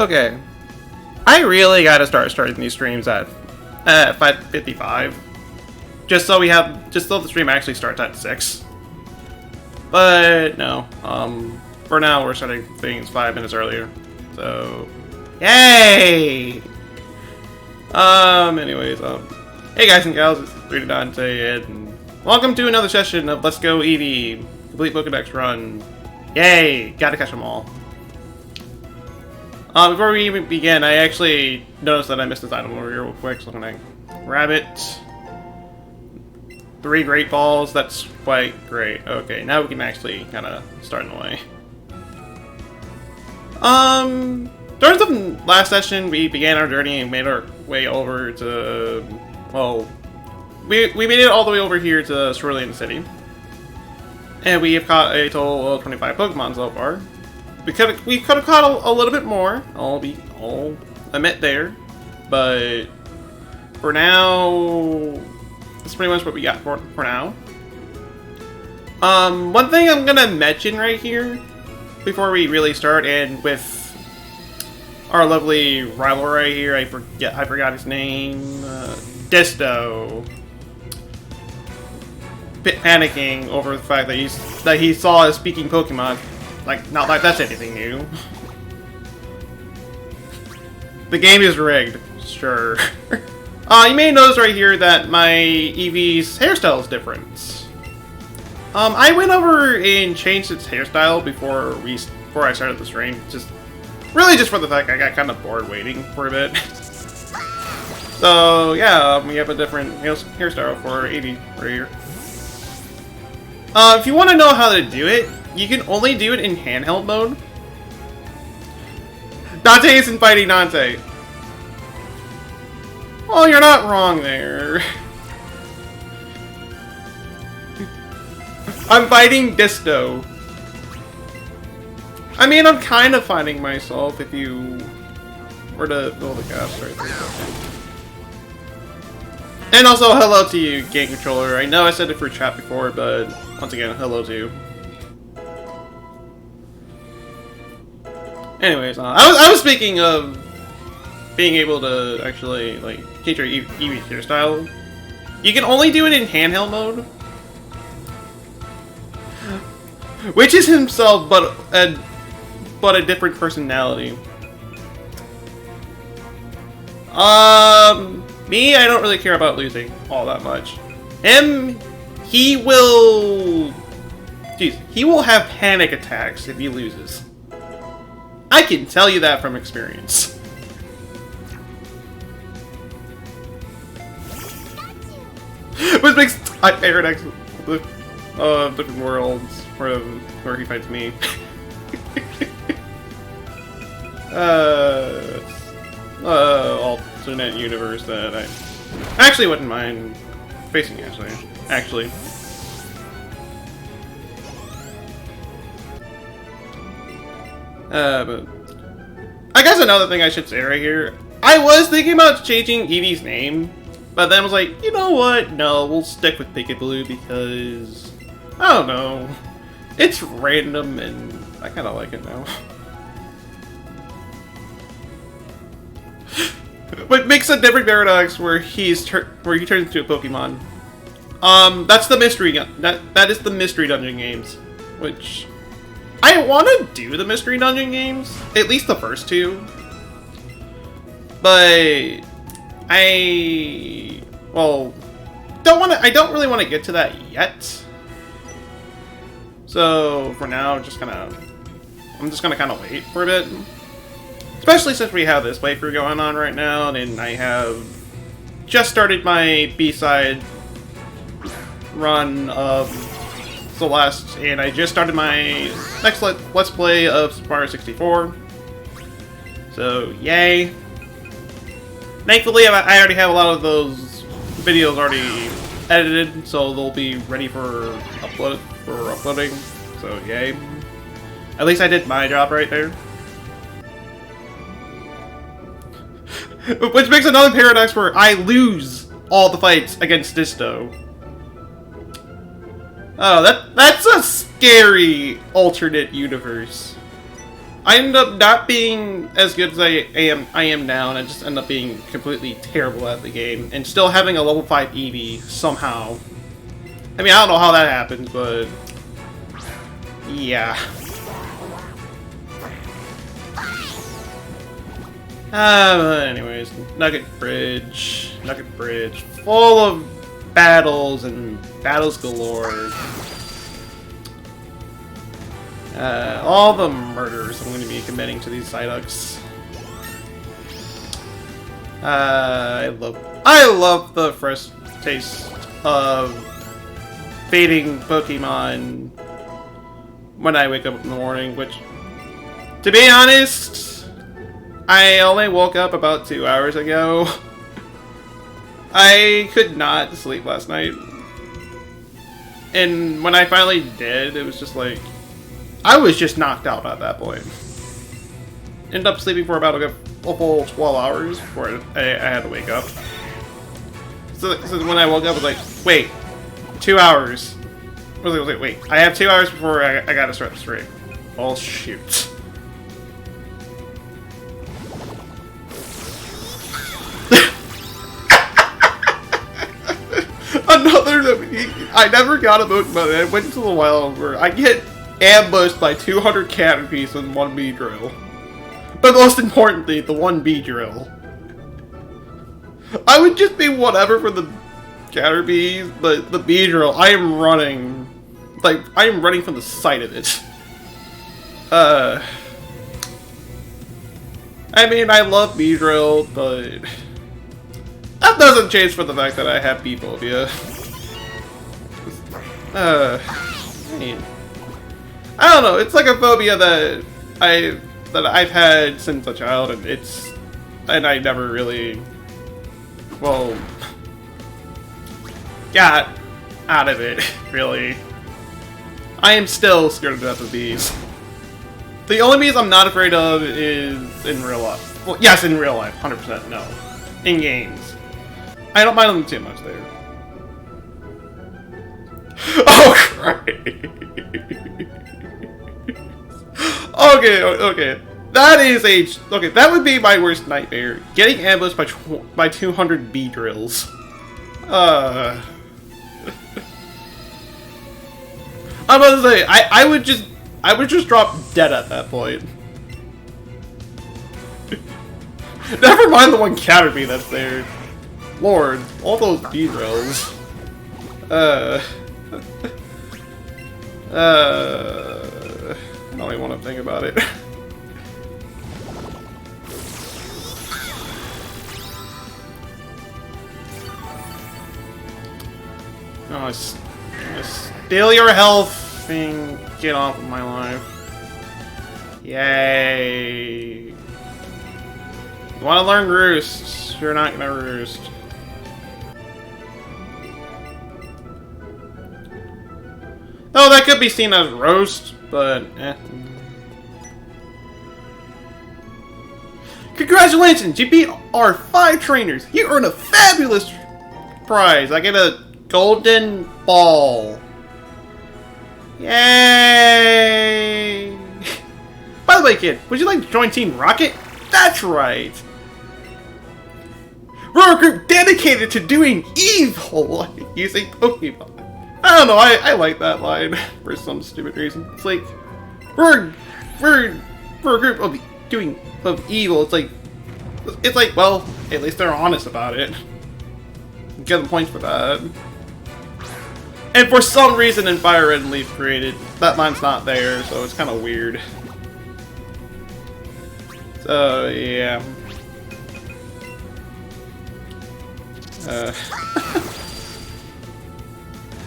Okay. I really gotta starting these streams at 5:55. Just so the stream actually starts at 6. But no. For now we're starting things 5 minutes earlier. So yay! Anyways, hey guys and gals, it's 3 Dante, and welcome to another session of Let's Go Eevee Complete Pokedex Run. Yay! Gotta catch them all. Before we even begin, I actually noticed that I missed this item over here real quick, so I'm gonna grab it. 3 great balls, that's quite great. Okay, now we can actually kind of start in the way. During the last session, we began our journey and made our way over to, well, we made it all the way over here to Cerulean City. And we have caught a total of 25 Pokemon so far. We could have caught a little bit more, I'll admit there. But for now, that's pretty much what we got for now. One thing I'm gonna mention right here before we really start, and with our lovely rival right here, I forgot his name, Disto, panicking over the fact that he saw a speaking Pokemon. Like, not like that's anything new. The game is rigged, sure. You may notice right here that my Eevee's hairstyle is different. I went over and changed its hairstyle before I started the stream. Just for the fact I got kind of bored waiting for a bit. So yeah, we have a different hairstyle for Eevee right here. If you want to know how to do it, you can only do it in handheld mode. Dante isn't fighting Dante. Oh, you're not wrong there. I'm fighting Disto. I mean, I'm kind of fighting myself if you were to build a cast right there. And also, hello to you, Game Controller. I know I said it for chat before, but once again, hello to you. Anyways, I was speaking of being able to actually like change your Eevee hairstyle. You can only do it in handheld mode, which is himself, but a different personality. Me, I don't really care about losing all that much. Him, he will have panic attacks if he loses. I can tell you that from experience. Which makes my favorite different worlds where he fights me. Alternate universe that I actually wouldn't mind facing. Actually. But I guess another thing I should say right here, I was thinking about changing Eevee's name, but then I was like, you know what? No, we'll stick with Pokeblue because, I don't know, it's random and I kind of like it now. What makes a different paradox where he turns into a Pokemon. That's the mystery. That is the mystery dungeon games, which I want to do the mystery dungeon games, at least the first 2. But I don't really want to get to that yet. So for now, I'm just gonna kind of wait for a bit. Especially since we have this playthrough going on right now, and I have just started my B-side run of Celeste, and I just started my next Let's Play of Super Mario 64. So, yay. Thankfully, I already have a lot of those videos already edited, so they'll be ready for uploading. So, yay. At least I did my job right there. Which makes another paradox where I lose all the fights against Disto. Oh, that's a scary alternate universe. I ended up not being as good as I am now, and I just end up being completely terrible at the game, and still having a level 5 Eevee somehow. I mean, I don't know how that happened, but yeah. But anyways, Nugget Bridge, full of battles and battles galore. All the murders I'm going to be committing to these Psyducks. I love the fresh taste of fading Pokemon when I wake up in the morning, which, to be honest, I only woke up about 2 hours ago. I could not sleep last night. And when I finally did, it was just like, I was just knocked out at that point. Ended up sleeping for about a full 12 hours before I had to wake up. So when I woke up, I was like, wait, 2 hours. I was like, wait, I have 2 hours before I gotta start the stream. Oh, shoot. I never got a Pokemon. I went into the wild where I get ambushed by 200 Caterpies and 1 Beedrill. But most importantly, the 1 Beedrill. I would just be whatever for the Caterpies, but the Beedrill, I am running. Like, I am running from the sight of it. I mean, I love Beedrill, but that doesn't change for the fact that I have Bee-phobia. I mean, I don't know. It's like a phobia that I've had since a child, and I never really, well, got out of it. Really, I am still scared to death of bees. The only bees I'm not afraid of is in real life. Well, yes, in real life, 100% no. In games, I don't mind them too much there. Oh, great. Okay. That would be my worst nightmare. Getting ambushed by 200 Beedrills. I'm about to say, I would just drop dead at that point. Never mind the 1 Caterpie that's there. Lord, all those Beedrills. I don't even want to think about it. Oh, just steal your health and get off of my life. Yay. You want to learn Roost? You're not gonna Roost. Oh, that could be seen as roast, but eh. Congratulations! You beat our 5 trainers! You earn a fabulous prize! I get a golden ball. Yay! By the way, kid, would you like to join Team Rocket? That's right! We're a group dedicated to doing evil using Pokemon. I don't know, I like that line for some stupid reason. It's like, we're a group of evil. It's like, well, at least they're honest about it. Get them points for that. And for some reason in Fire Red and Leaf created, that line's not there, so it's kind of weird. So, yeah.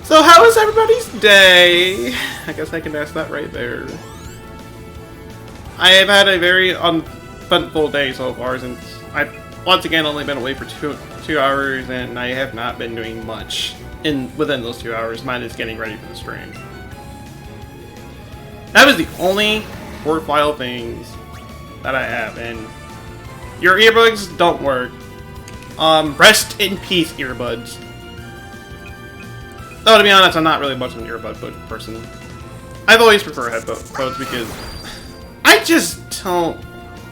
So how was everybody's day? I guess I can ask that right there. I have had a very uneventful day so far since I've once again only been away for two hours, and I have not been doing much within those 2 hours. Mine is getting ready for the stream. That was the only worthwhile things that I have, and your earbuds don't work. Rest in peace, earbuds. Though, to be honest, I'm not really much of an earbud person. I've always preferred headphones because I I just don't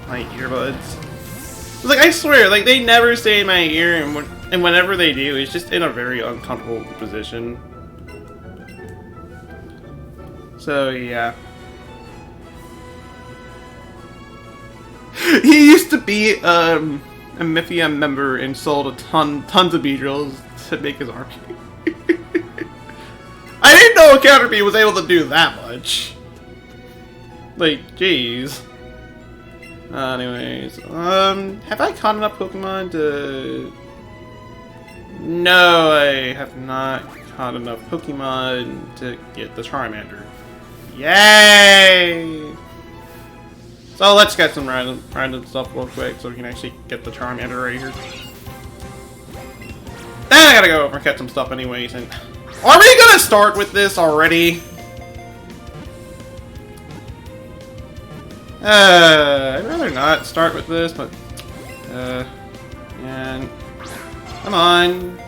like earbuds. Like, I swear, like, they never stay in my ear, and whenever they do, it's just in a very uncomfortable position. So, yeah. He used to be, a Mythium member and sold tons of Beedrills to make his army. I didn't know a Caterpie was able to do that much. Like, jeez. Anyways, have I caught enough Pokemon to... No, I have not caught enough Pokemon to get the Charmander. Yay! So let's get some random stuff real quick so we can actually get the Charmander right here. Then I gotta go over and catch some stuff anyways, and... Are we gonna start with this already? I'd rather not start with this, but... and... Come on.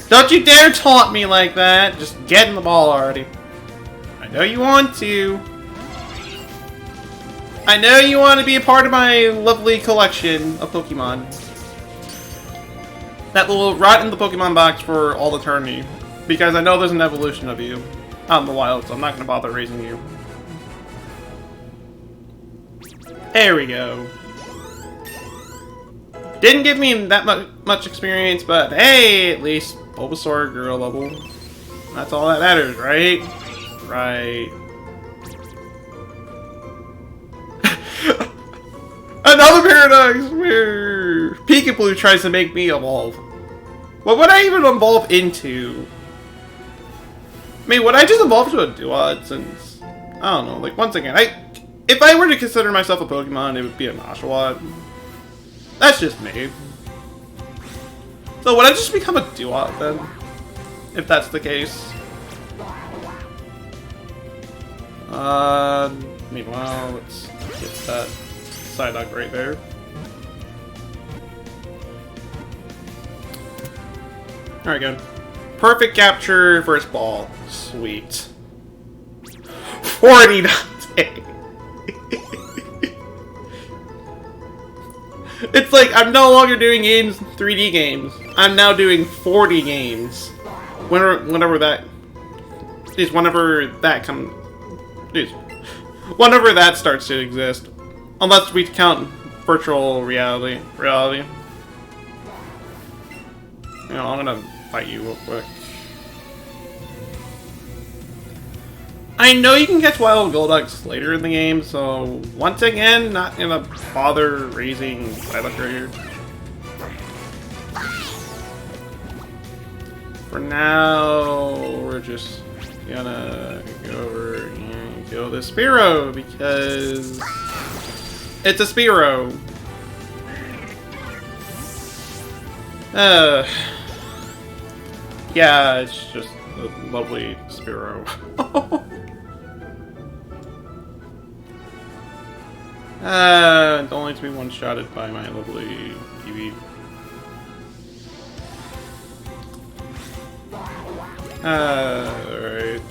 Don't you dare taunt me like that! Just get in the ball already. I know you want to. I know you want to be a part of my lovely collection of Pokemon. That will rot in the Pokemon box for all eternity. Because I know there's an evolution of you out in the wild, so I'm not going to bother raising you. There we go. Didn't give me that much experience, but hey, at least Bulbasaur girl level. That's all that matters, right? Right. Another paradox where Peekaboo tries to make me evolve. What would I even evolve into? I mean, would I just evolve to a Duat since... I don't know, like, once again, if I were to consider myself a Pokemon, it would be an Oshawott. That's just me. So would I just become a Duat then? If that's the case. Meanwhile, let's get that Psyduck right there. Alright, good. Perfect capture, first ball. Sweet. 40 Dante! It's like, I'm no longer doing games, 3D games. I'm now doing 40 games. Whenever that... Jeez, whenever that comes... Jeez. Whenever that starts to exist. Unless we count virtual reality. You know, I'm gonna fight you real quick. I know you can catch wild Golducks later in the game, so once again, not gonna bother raising Psyduck right here. For now, we're just gonna go over and kill this Spearow because it's a Spearow. Yeah, it's just a lovely Spearow. Don't like to be one-shotted by my lovely Eevee. Alright.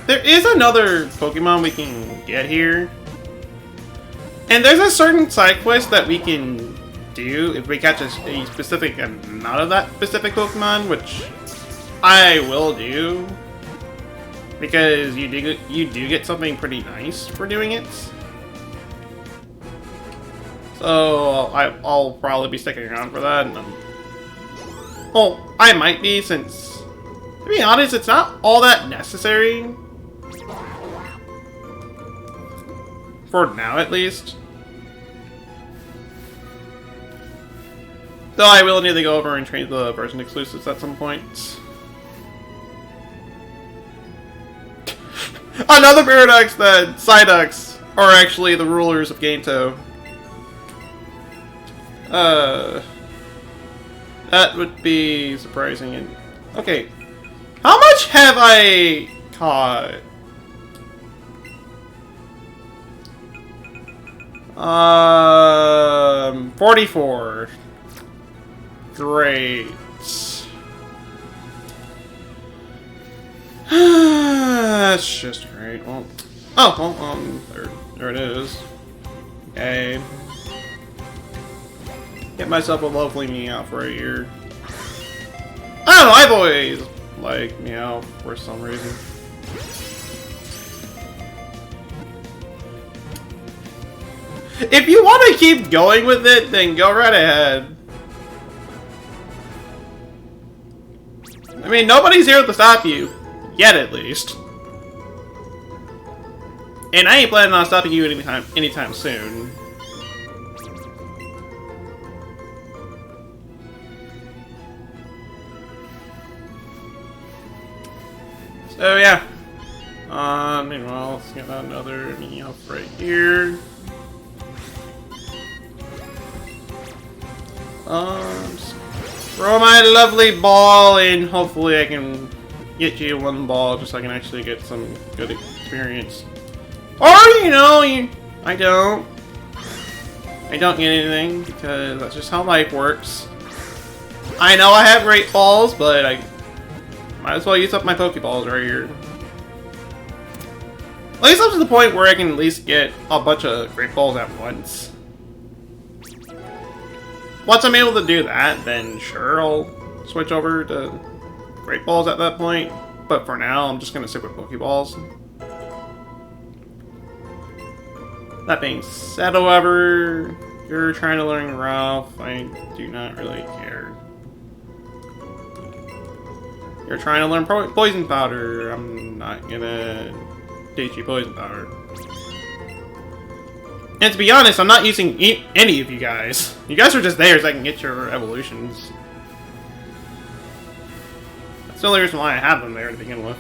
There is another Pokemon we can get here. And there's a certain side quest that we can do if we catch a specific amount of that specific Pokemon, which I will do. Because you do get something pretty nice for doing it. So I'll probably be sticking around for that. Well, I might be, since, to be honest, it's not all that necessary. For now, at least. Though I will need to go over and train the version exclusives at some point. Another paradox that Psyducks are actually the rulers of Kanto. That would be surprising. And okay, how much have I caught? 44. Great. That's just great. Well, oh, well, there it is. Okay. Get myself a lovely Meowth right here. I don't know, I've always liked Meowth for some reason. If you want to keep going with it, then go right ahead. I mean, nobody's here to stop you. Yet, at least. And I ain't planning on stopping you anytime soon. So yeah. Meanwhile, let's get another Meowth right here. Just throw my lovely ball and hopefully I can get you one ball just so I can actually get some good experience. Or, you know, I don't get anything because that's just how life works. I know I have great balls, but I might as well use up my Pokeballs right here. At least up to the point where I can at least get a bunch of great balls at once. Once I'm able to do that, then sure, I'll switch over to great balls at that point. But for now, I'm just going to stick with Pokeballs. That being said, however, you're trying to learn Rough. I do not really care. You're trying to learn Poison Powder. I'm not gonna teach you Poison Powder. And to be honest, I'm not using any of you guys. You guys are just there so I can get your evolutions. That's the only reason why I have them there to begin with.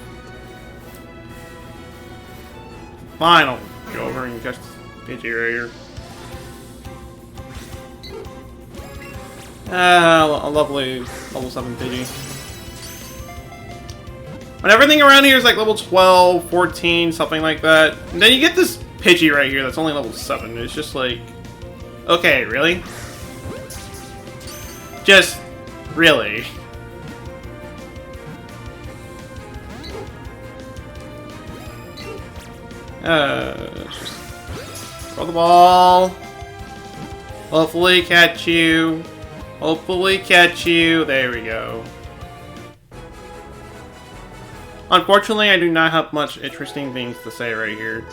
Fine, I'll go over and catch Pidgey right here. A lovely level 7 Pidgey. When everything around here is like level 12, 14, something like that. And then you get this Pidgey right here that's only level 7. It's just like... Okay, really? Just... really? Just... throw the ball. Hopefully catch you. Hopefully catch you. There we go. Unfortunately, I do not have much interesting things to say right here.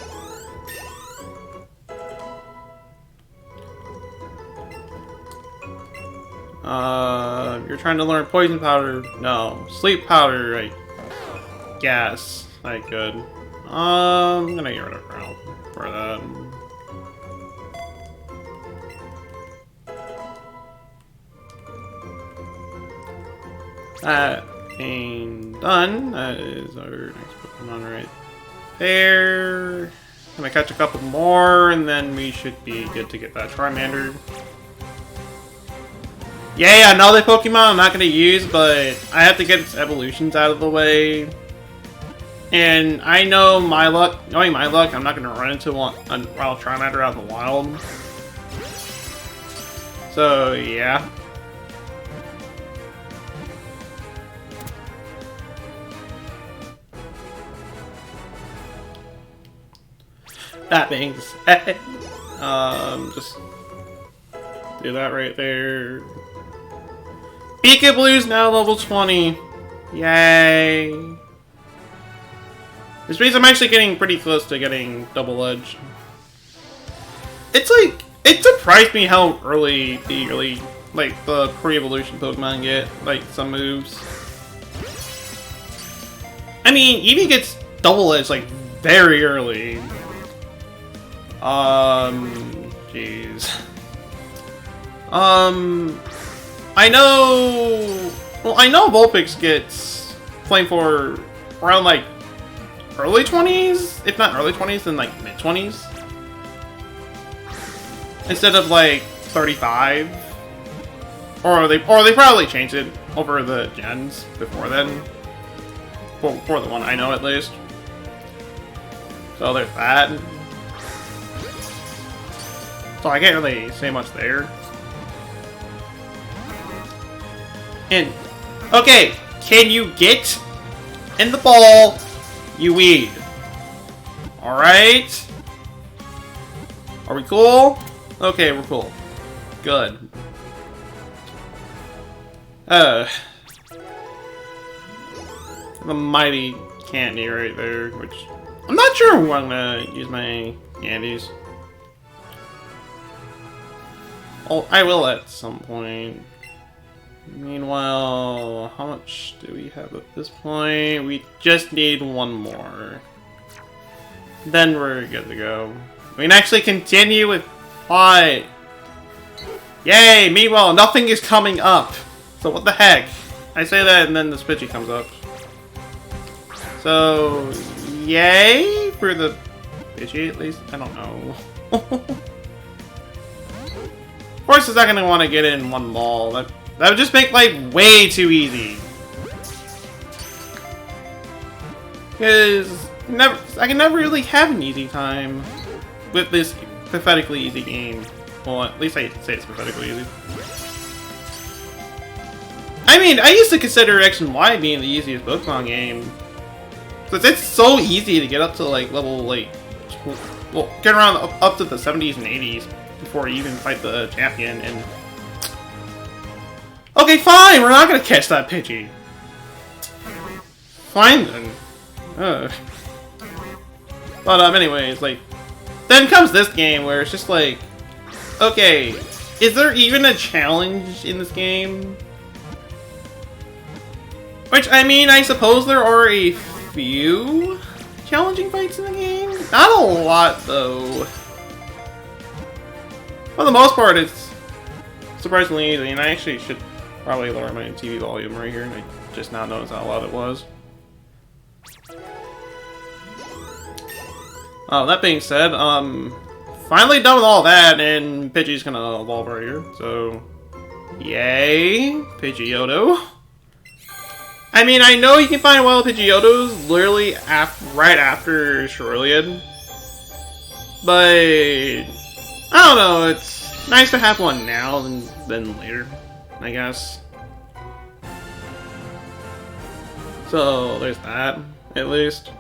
You're trying to learn Poison Powder? No. Sleep Powder, I guess I could. I'm gonna get rid of Growl for that. That being done, that is our next Pokemon right there. Gonna catch a couple more, and then we should be good to get that Charmander. Yeah, another Pokemon I'm not gonna use, but I have to get its evolutions out of the way. And I know my luck, knowing my luck, I'm not gonna run into a wild Charmander out in the wild. So, yeah. That being said, just do that right there. Peekablu's now level 20. Yay. This means I'm actually getting pretty close to getting Double Edge. It's like, it surprised me how early the pre-evolution Pokemon get, like, some moves. I mean, Eevee gets Double Edge, like, very early. Jeez. I know Vulpix gets Flame for around, like, early 20s? If not early 20s, then, like, mid-20s? Instead of, like, 35? Or they probably changed it over the gens before then. For the one I know, at least. So there's that. So I can't really say much there. And, okay, can you get in the ball, you weed? Alright. Are we cool? Okay, we're cool. Good. The mighty candy right there, which I'm not sure who I'm gonna use my candies. Oh, I will at some point. Meanwhile, how much do we have at this point? We just need one more. Then we're good to go. We can actually continue with plot. Yay! Meanwhile, nothing is coming up. So what the heck? I say that and then the Pidgey comes up. So, yay for the Pidgey at least? I don't know. Of course it's not going to want to get in one ball. That would just make life way too easy. Because I can never really have an easy time with this pathetically easy game. Well, at least I say it's pathetically easy. I mean, I used to consider X and Y being the easiest Pokemon game. Because it's so easy to get up to, like, level, like... Well, get around up to the 70s and 80s before you even fight the champion, and... Okay, fine! We're not gonna catch that Pidgey. Fine, then. But, anyways, like... Then comes this game where it's just like... Okay, is there even a challenge in this game? Which, I mean, I suppose there are a few challenging fights in the game. Not a lot, though. For the most part, it's surprisingly easy, and I actually should probably lower my TV volume right here. I just now noticed how loud it was. That being said, finally done with all that, and Pidgey's gonna evolve right here, so... Yay! Pidgeotto. I mean, I know you can find wild Pidgeottos literally right after Cerulean, but I don't know, it's nice to have one now than later, I guess. So, there's that, at least.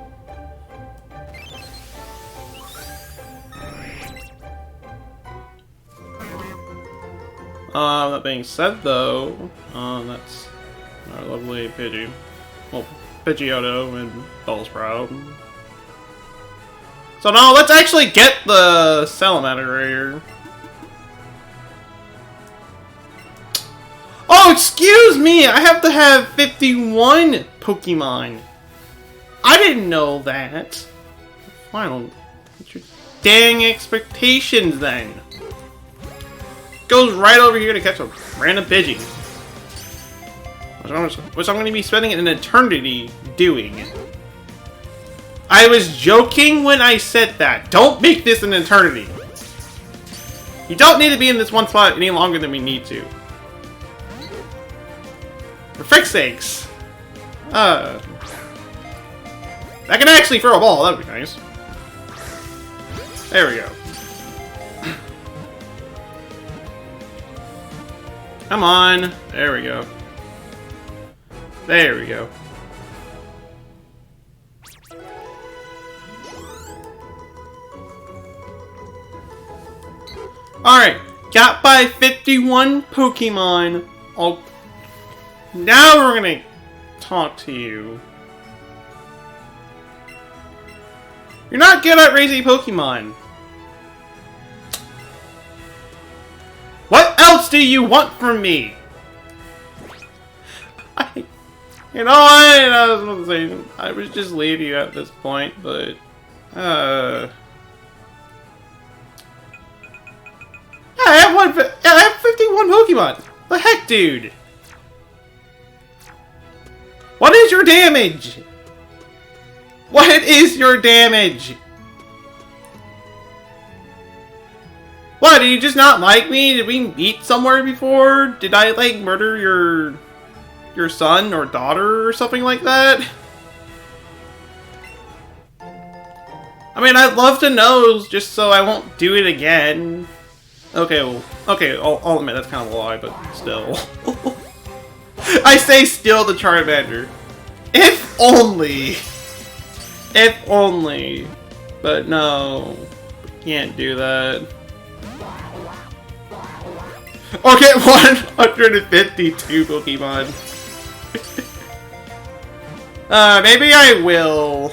That being said, though, that's our lovely Pidgey. Well, Pidgeotto and Bellsprout. So now, let's actually get the Salamander right here. Oh, excuse me! I have to have 51 Pokemon! I didn't know that. Wow. What's your dang expectations, then? Goes right over here to catch a random Pidgey. Which I'm going to be spending an eternity doing. I was joking when I said that. Don't make this an eternity. You don't need to be in this one spot any longer than we need to. For frick's sakes. I can actually throw a ball. That would be nice. There we go. Come on. There we go. There we go. Alright. Got by 51 Pokemon. Now we're gonna talk to you. You're not good at raising Pokemon. What else do you want from me? You know, I was about to say, I would just leave you at this point, but, I have 51 Pokemon! The heck, dude? What is your damage? What is your damage? What, did you just not like me? Did we meet somewhere before? Did I, like, murder your son or daughter or something like that? I mean, I'd love to know just so I won't do it again. Okay, well, okay, I'll admit that's kind of a lie, but still. I say still the Charmander. If only. If only. But no, can't do that. Okay, 152 Pokemon. Maybe I will,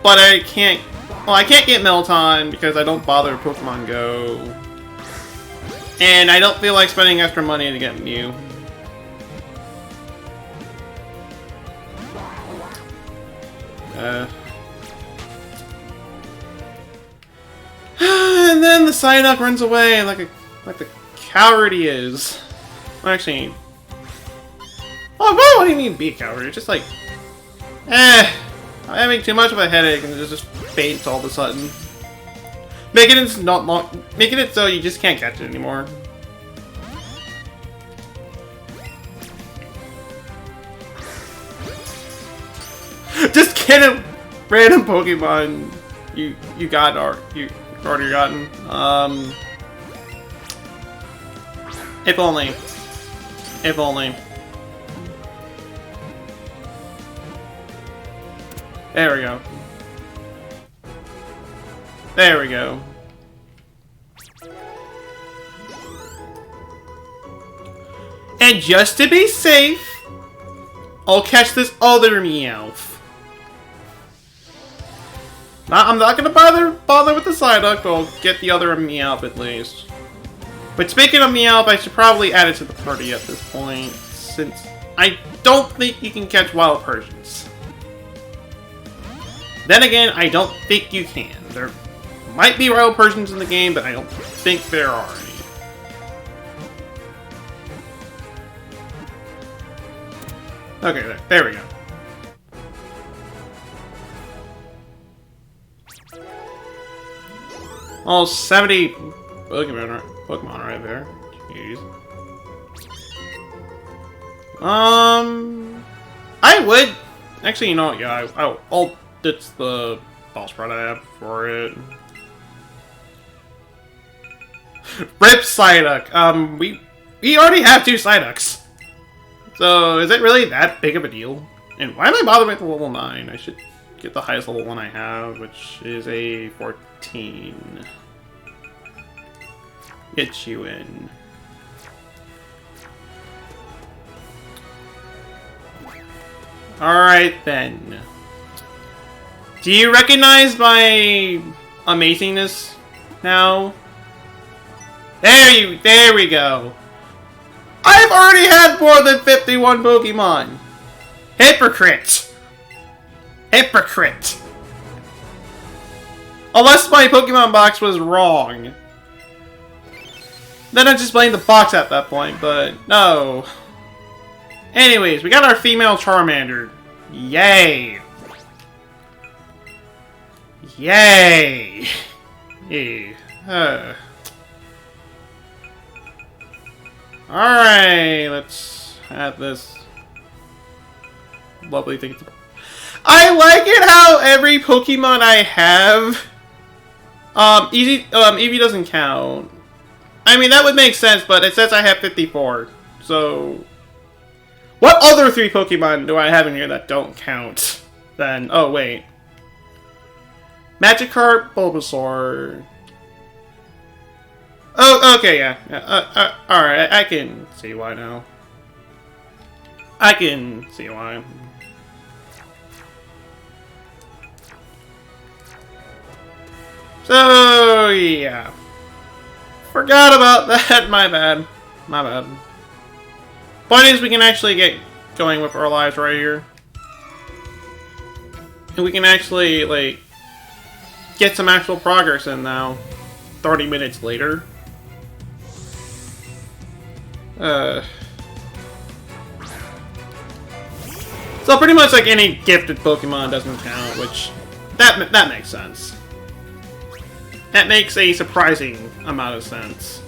but I can't. Well, I can't get Melton because I don't bother Pokemon Go, and I don't feel like spending extra money to get Mew. And then the Psyduck runs away like the coward he is. Well, actually, oh, what do you mean be a coward? It's just like, I'm having too much of a headache and it just faints all of a sudden, making it so you just can't catch it anymore. Just get a random Pokemon you got or you already gotten. If only. If only. There we go. There we go. And just to be safe, I'll catch this other Meowth. I'm not gonna bother with the Psyduck, but I'll get the other Meowth at least. But speaking of Meowth, I should probably add it to the party at this point, since I don't think you can catch wild Persians. Then again, I don't think you can. There might be wild Persians in the game, but I don't think there are any. Okay, there we go. Oh, 70 Pokemon right there. Jeez. I would actually, you know, yeah, I'll ditch the boss sprout I have for it. Rip Psyduck. We already have 2 Psyducks. So is it really that big of a deal? And why am I bothering with the level 9? I should get the highest level one I have, which is a 14. Get you in. Alright then. Do you recognize my amazingness now? There we go. I've already had more than 51 Pokemon. Hypocrite. Hypocrite. Unless my Pokemon box was wrong. Then I just blame the box at that point, but no. Anyways, we got our female Charmander. Yay. Yay. Yay. Alright, let's add this lovely thing. I like it how every Pokemon I have, Eevee doesn't count. I mean, that would make sense, but it says I have 54. So, what other 3 Pokemon do I have in here that don't count? Then, oh wait. Magikarp, Bulbasaur. Oh, okay, yeah. Alright, I can see why now. I can see why. So, yeah. Forgot about that, my bad. My bad. Point is, we can actually get going with our lives right here. And we can actually, like, get some actual progress in now. 30 minutes later. So pretty much like any gifted Pokemon doesn't count, which that makes sense. That makes a surprising amount of sense.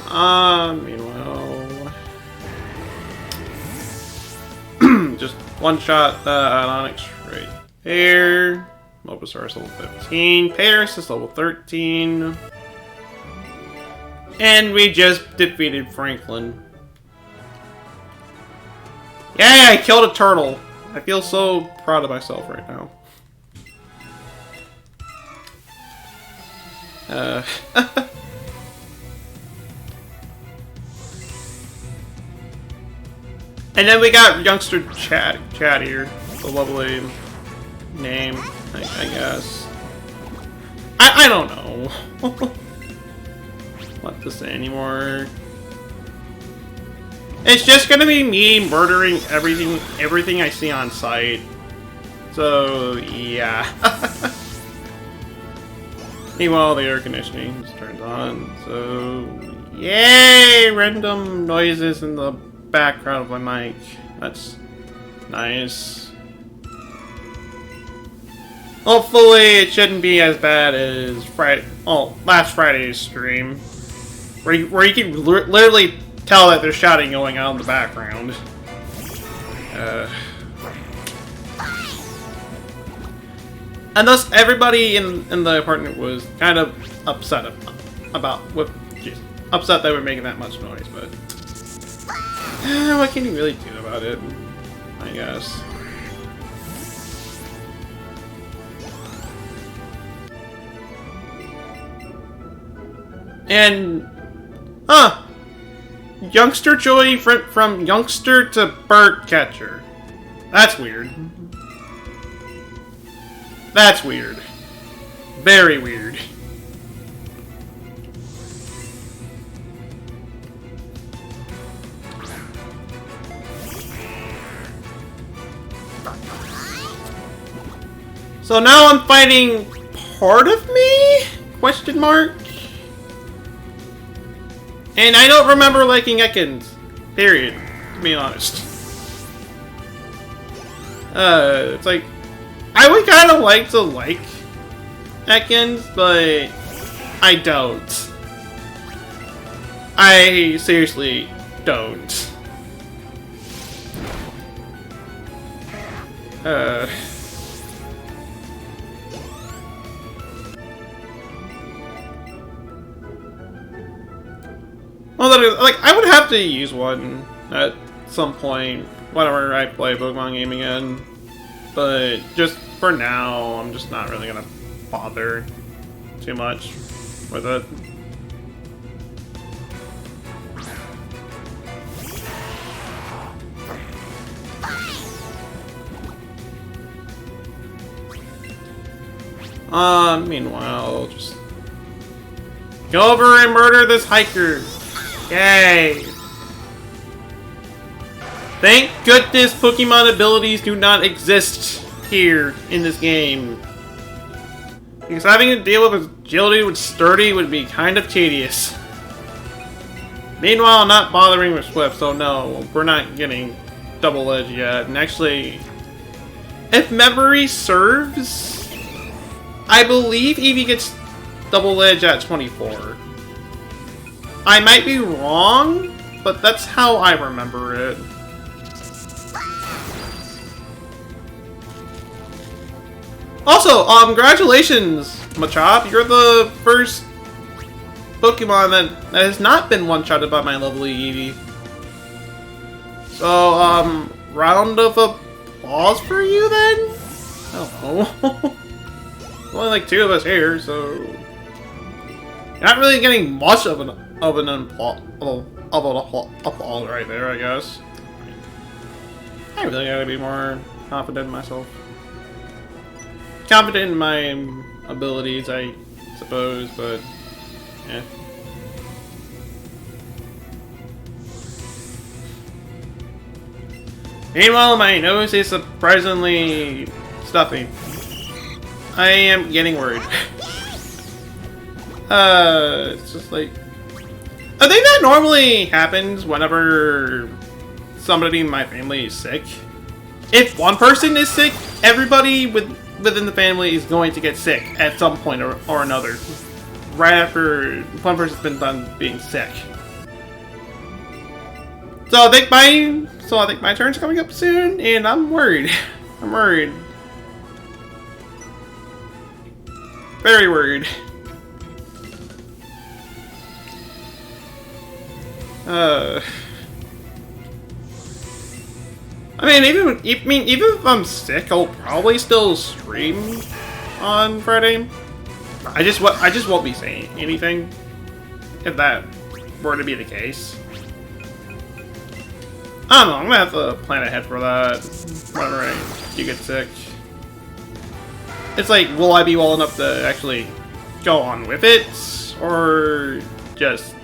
Meanwhile, just one shot Onix right there. Bulbasaur is level 15. Paris is level 13. And we just defeated Franklin. Yay, I killed a turtle. I feel so proud of myself right now. And then we got youngster Chad here, the lovely name, I guess. I don't know what to say anymore. It's just gonna be me murdering everything I see on sight. So yeah. Meanwhile, the air conditioning is turned on. So yay! Random noises in the background of my mic. That's nice. Hopefully, it shouldn't be as bad as last Friday's stream, where you can literally tell that there's shouting going on in the background. And thus, everybody in the apartment was kind of upset upset that we're making that much noise, but what can you really do about it? I guess. And youngster Joey from youngster to bird catcher. That's weird. That's weird. Very weird. So now I'm fighting part of me? Question mark? And I don't remember liking Ekans. Period. To be honest. It's like, I would kind of like to like Ekans, but I don't. I seriously don't. Well, like, I would have to use one at some point whenever I play a Pokemon game again. But just for now, I'm just not really gonna bother too much with it. Meanwhile, just go over and murder this hiker. Yay! Thank goodness Pokemon abilities do not exist here in this game. Because having to deal with agility with sturdy would be kind of tedious. Meanwhile, I'm not bothering with Swift, so no, we're not getting Double Edge yet. And actually, if memory serves, I believe Eevee gets Double Edge at 24. I might be wrong, but that's how I remember it. Also, congratulations, Machop. You're the first Pokemon that has not been one-shotted by my lovely Eevee. So, round of applause for you then? I don't know. Only like 2 of us here, so you're not really getting much of an applause right there, I guess. I really gotta be more confident in myself. Confident in my abilities, I suppose, but yeah. Meanwhile, my nose is surprisingly stuffy. I am getting worried. It's just like, I think that normally happens whenever somebody in my family is sick. If one person is sick, everybody within the family is going to get sick at some point or another. Right after one person's been done being sick. So I think my turn's coming up soon, and I'm worried. I'm worried. Very worried. I mean, even if I'm sick, I'll probably still stream on Friday. I just won't be saying anything if that were to be the case. I don't know. I'm gonna have to plan ahead for that. Whenever I do get sick, it's like, will I be well enough to actually go on with it, or just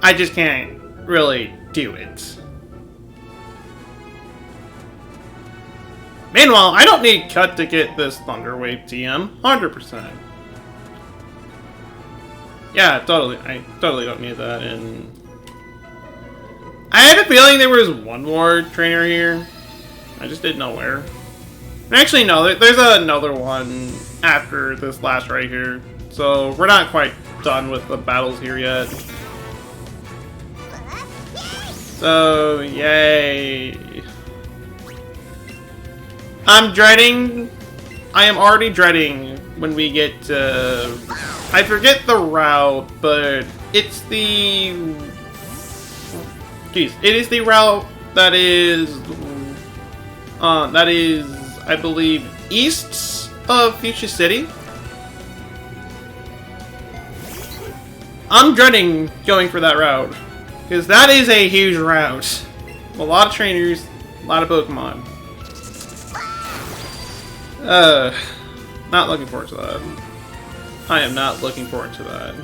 I just can't really do it. Meanwhile, I don't need Cut to get this Thunder Wave TM, 100%. Yeah, totally. I totally don't need that. And I had a feeling there was one more trainer here. I just didn't know where. Actually, no. There's another one after this last right here. So we're not quite done with the battles here yet. So yay! I am already dreading when we get to, I forget the route, but it's the, it is the route that is, I believe, east of Fuchsia City. I'm dreading going for that route, because that is a huge route. A lot of trainers, a lot of Pokemon. Not looking forward to that. I am not looking forward to that.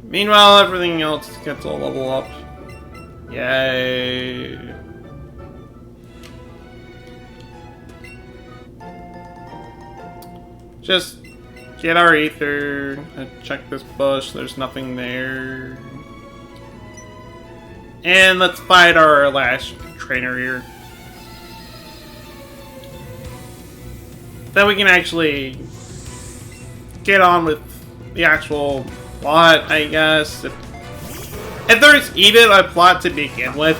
Meanwhile, everything else gets a level up. Yay. Just get our ether, check this bush, there's nothing there. And let's fight our last trainer here. Then we can actually get on with the actual plot, I guess. If there's even a plot to begin with.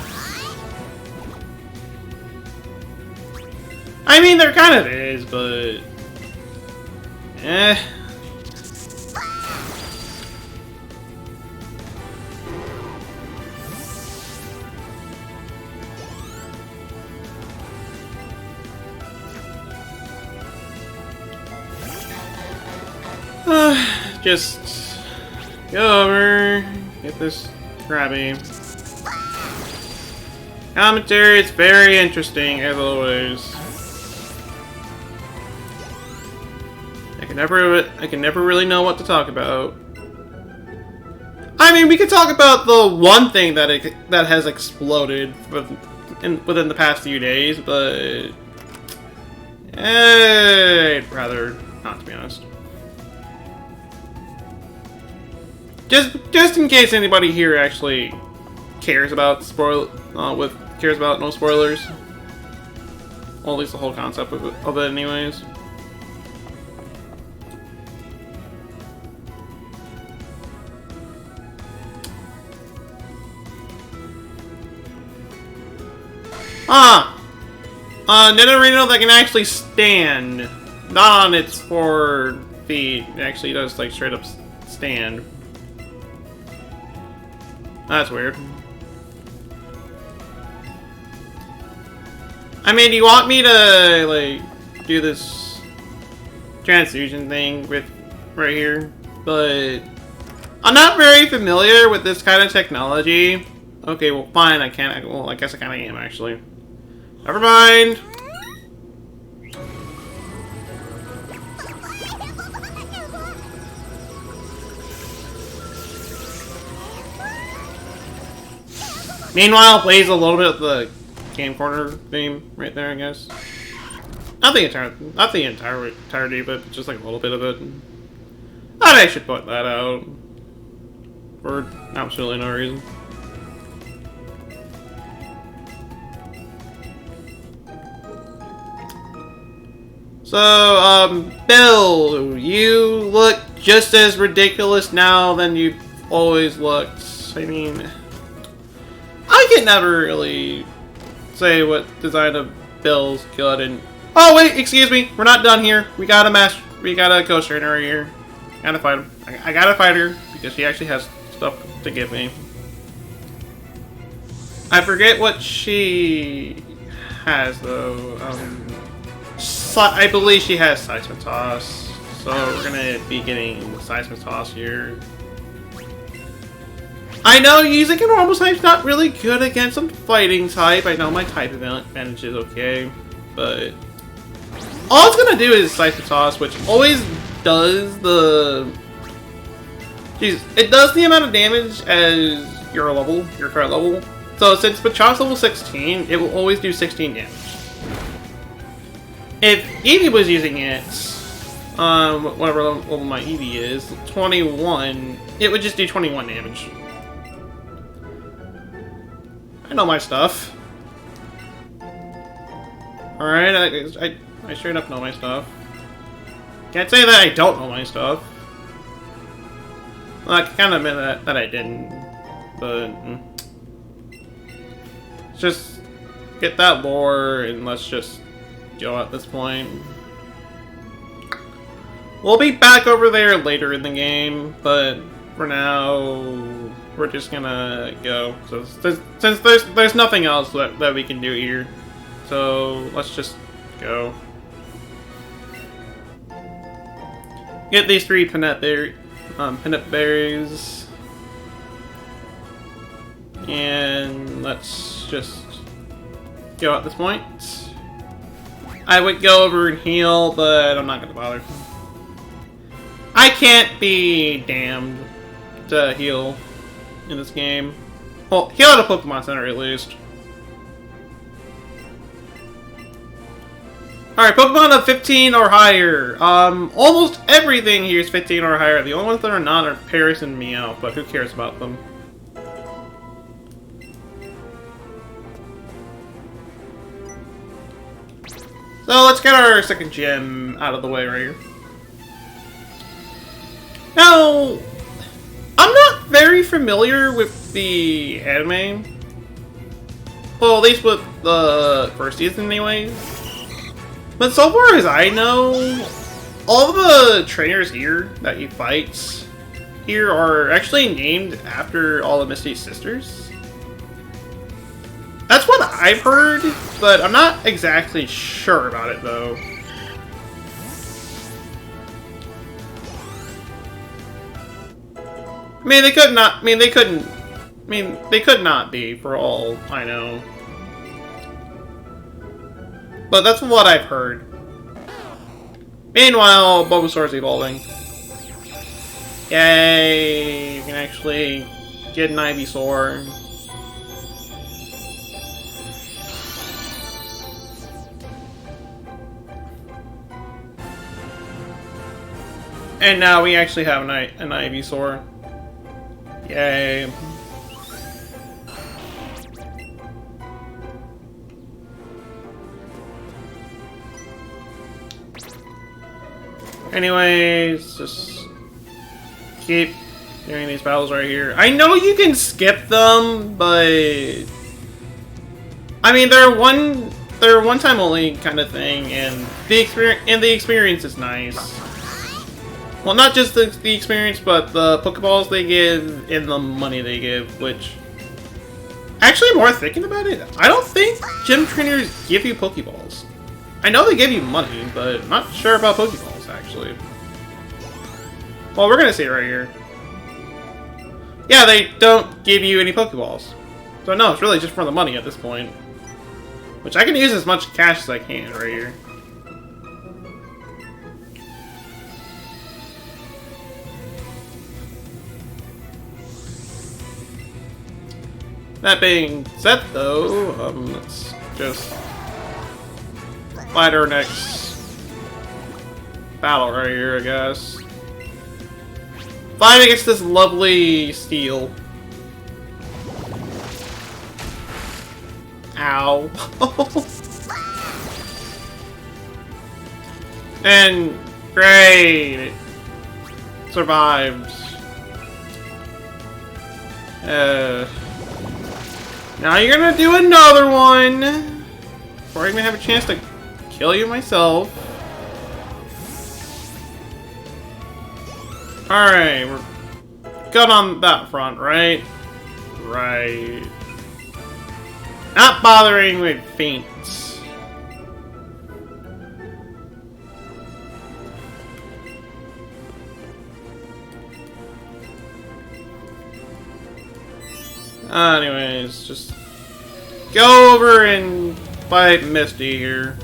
I mean, there kind of is, but just go over, get this Krabby. Commentary, it's very interesting as always. I can never really know what to talk about. I mean, we could talk about the one thing that has exploded within the past few days, but I'd rather not, to be honest. Just in case anybody here actually cares about cares about no spoilers. Well, at least the whole concept of it anyways. Nidorino that can actually stand, not on its 4 feet. It actually does like straight up stand. That's weird. I mean, do you want me to like do this transfusion thing with right here? But I'm not very familiar with this kind of technology. Okay, well, fine. I can't. Well, I guess I kind of am actually. Never mind. Meanwhile, plays a little bit of the Game Corner theme right there, I guess. Not the entirety of it, just like a little bit of it. I thought I should put that out for absolutely no reason. So, Bill, you look just as ridiculous now than you've always looked. I mean, I can never really say what design of Bill's good and... Oh, wait, excuse me. We're not done here. We got a Ghost Trainer right here. Gotta fight him. I gotta fight her because she actually has stuff to give me. I forget what she has though. I believe she has Seismitos, so we're gonna be getting Seismitos here. I know using a normal type's not really good against some fighting type. I know my type advantage is okay, but all it's gonna do is Seismitos, which always does the. Jeez, it does the amount of damage as your current level. So since Machop's level 16, it will always do 16 damage. If Eevee was using it, whatever level my Eevee is, 21, it would just do 21 damage. I know my stuff. Alright, I straight up know my stuff. Can't say that I don't know my stuff. Well, I can kind of admit that I didn't, but just get that lore and let's just go at this point. We'll be back over there later in the game, but for now, we're just gonna go. So since there's nothing else that we can do here, so let's just go. Get these 3 peanut berries, and let's just go at this point. I would go over and heal, but I'm not gonna bother. I can't be damned to heal in this game. Well, heal at a Pokemon Center at least. Alright, Pokemon of 15 or higher. Almost everything here is 15 or higher. The only ones that are not are Paris and Meowth, but who cares about them? So let's get our second gym out of the way right here. Now, I'm not very familiar with the anime. Well, at least with the first season anyways. But so far as I know, all the trainers here that he fights here are actually named after all of Misty's sisters. That's what I've heard, but I'm not exactly sure about it though. I mean, they could not. I mean, they couldn't. I mean, they could not be, for all I know. But that's what I've heard. Meanwhile, Bulbasaur's evolving. Yay! You can actually get an Ivysaur. And now we actually have an Ivysaur. Yay. Anyways, just keep doing these battles right here. I know you can skip them, but I mean they're one time only kind of thing, and the experience is nice. Well, not just the experience, but the Pokeballs they give and the money they give, which actually, more thinking about it, I don't think gym trainers give you Pokeballs. I know they give you money, but I'm not sure about Pokeballs, actually. Well, we're gonna see it right here. Yeah, they don't give you any Pokeballs. So no, it's really just for the money at this point. Which I can use as much cash as I can right here. That being said, though, let's just fight our next battle right here, I guess. Fight against this lovely steel. Ow. And great. It survives. Now you're gonna do another one! Before I even have a chance to kill you myself. Alright, we're good on that front, right? Right. Not bothering with feints. Anyways, just go over and fight Misty here.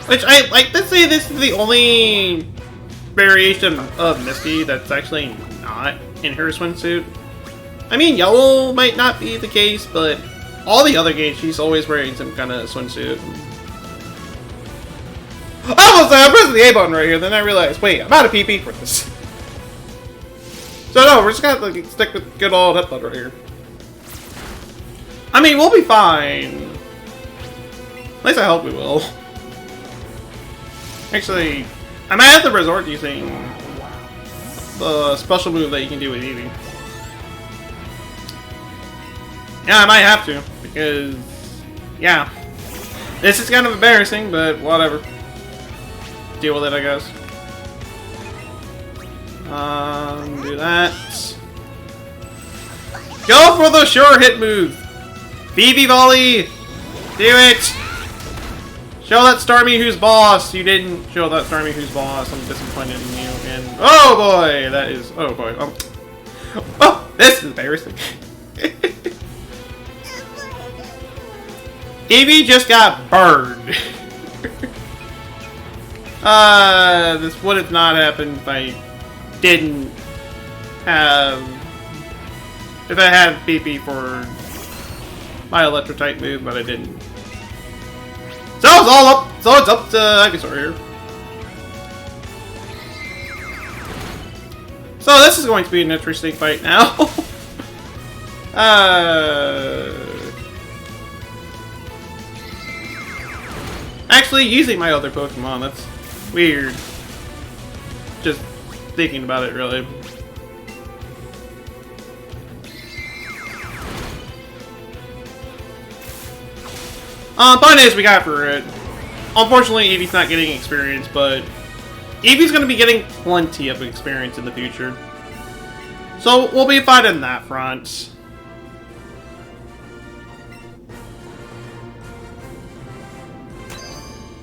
Which I like to say this is the only variation of Misty that's actually not in her swimsuit. I mean, yellow might not be the case, but all the other games she's always wearing some kind of swimsuit. I pressed the A button right here, then I realized, wait, I'm out of PP for this. So no, we're just gonna like, stick with good old headbutt right here. I mean, we'll be fine. At least I hope we will. Actually, I might have to resort using the special move that you can do with Eevee. Yeah, I might have to, because, yeah. This is kind of embarrassing, but whatever. Deal with it, I guess. Do that. Go for the sure hit move! Eevee volley! Do it! Show that Starmie who's boss! You didn't show that Starmie who's boss. I'm disappointed in you again. Oh boy! That is... Oh boy. Oh! This is embarrassing. Eevee just got burned. This would have not happened if I didn't have... If I had PP for my Electro-type move, but I didn't. So it's all up. So it's up to Ivysaur here. So this is going to be an interesting fight now. Actually, using my other Pokemon, that's weird. Just thinking about it, really. Point is, we got for it. Unfortunately, Eevee's not getting experience, but Eevee's going to be getting plenty of experience in the future. So, we'll be fine in that front.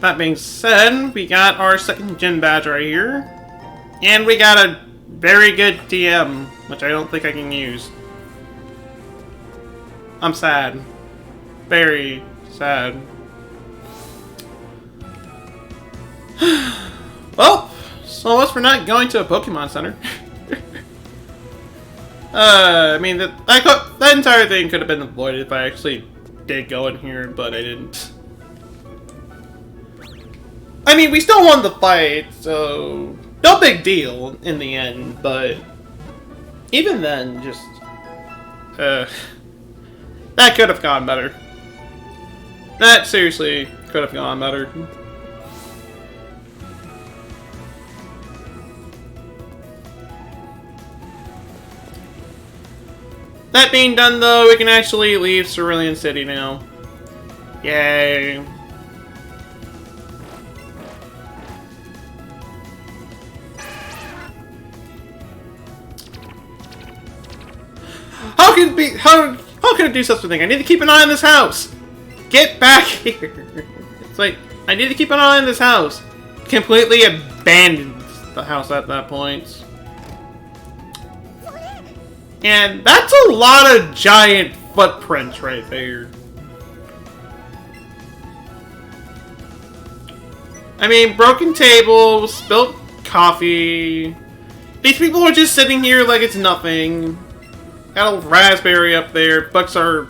That being said, we got our second gen badge right here. And we got a very good TM, which I don't think I can use. I'm sad. Very sad. Well, so what's for not going to a Pokemon Center? I mean, that entire thing could have been avoided if I actually did go in here, but I didn't. I mean, we still won the fight, so no big deal in the end, but even then, just, that could have gone better. That seriously could have gone better. That being done, though, we can actually leave Cerulean City now. Yay. How can it do such a thing? I need to keep an eye on this house! Get back here! It's like, I need to keep an eye on this house. Completely abandoned the house at that point. And that's a lot of giant footprints right there. I mean, broken table, spilt coffee. These people are just sitting here like it's nothing. Got a raspberry up there. Books are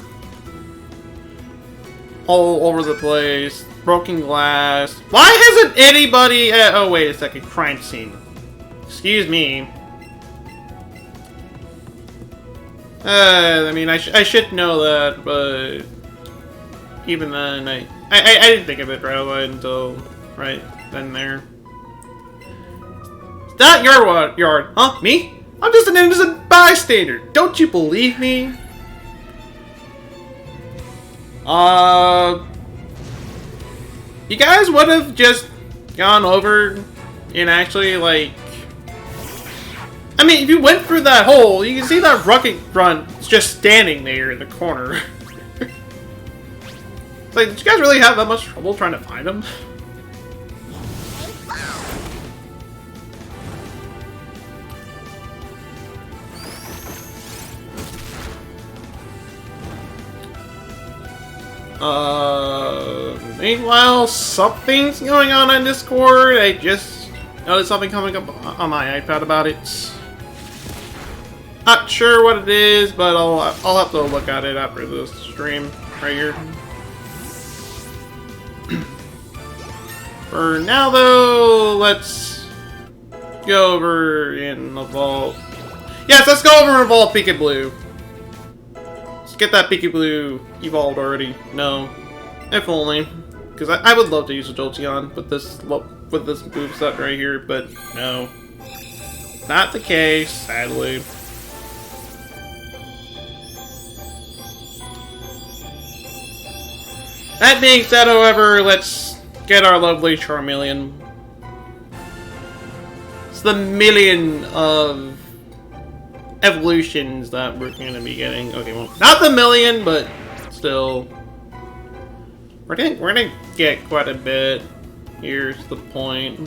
all over the place. Broken glass. Why hasn't anybody... oh, wait a second. Crime scene. Excuse me. I mean, I should know that, but... Even then, I didn't think of it right away until... Right then there. It's not your yard. Huh? Me? I'm just an innocent bystander. Don't you believe me? You guys would have just gone over And actually, like... I mean, if you went through that hole, you can see that rocket grunt just standing there in the corner. It's like, did you guys really have that much trouble trying to find him? Meanwhile, something's going on Discord. I just noticed something coming up on my iPad about it. Not sure what it is, but I'll have to look at it after the stream right here. For now, though, let's go over in the vault. Yes, let's go over and evolve Peekaboo. Let's get that Peekaboo evolved already. No, if only, because I would love to use a Jolteon with this moveset right here, but no, not the case, sadly. That being said, however, let's get our lovely Charmeleon. It's the million of evolutions that we're going to be getting. Okay, well, not the million, but still. We're gonna get quite a bit. Here's the point.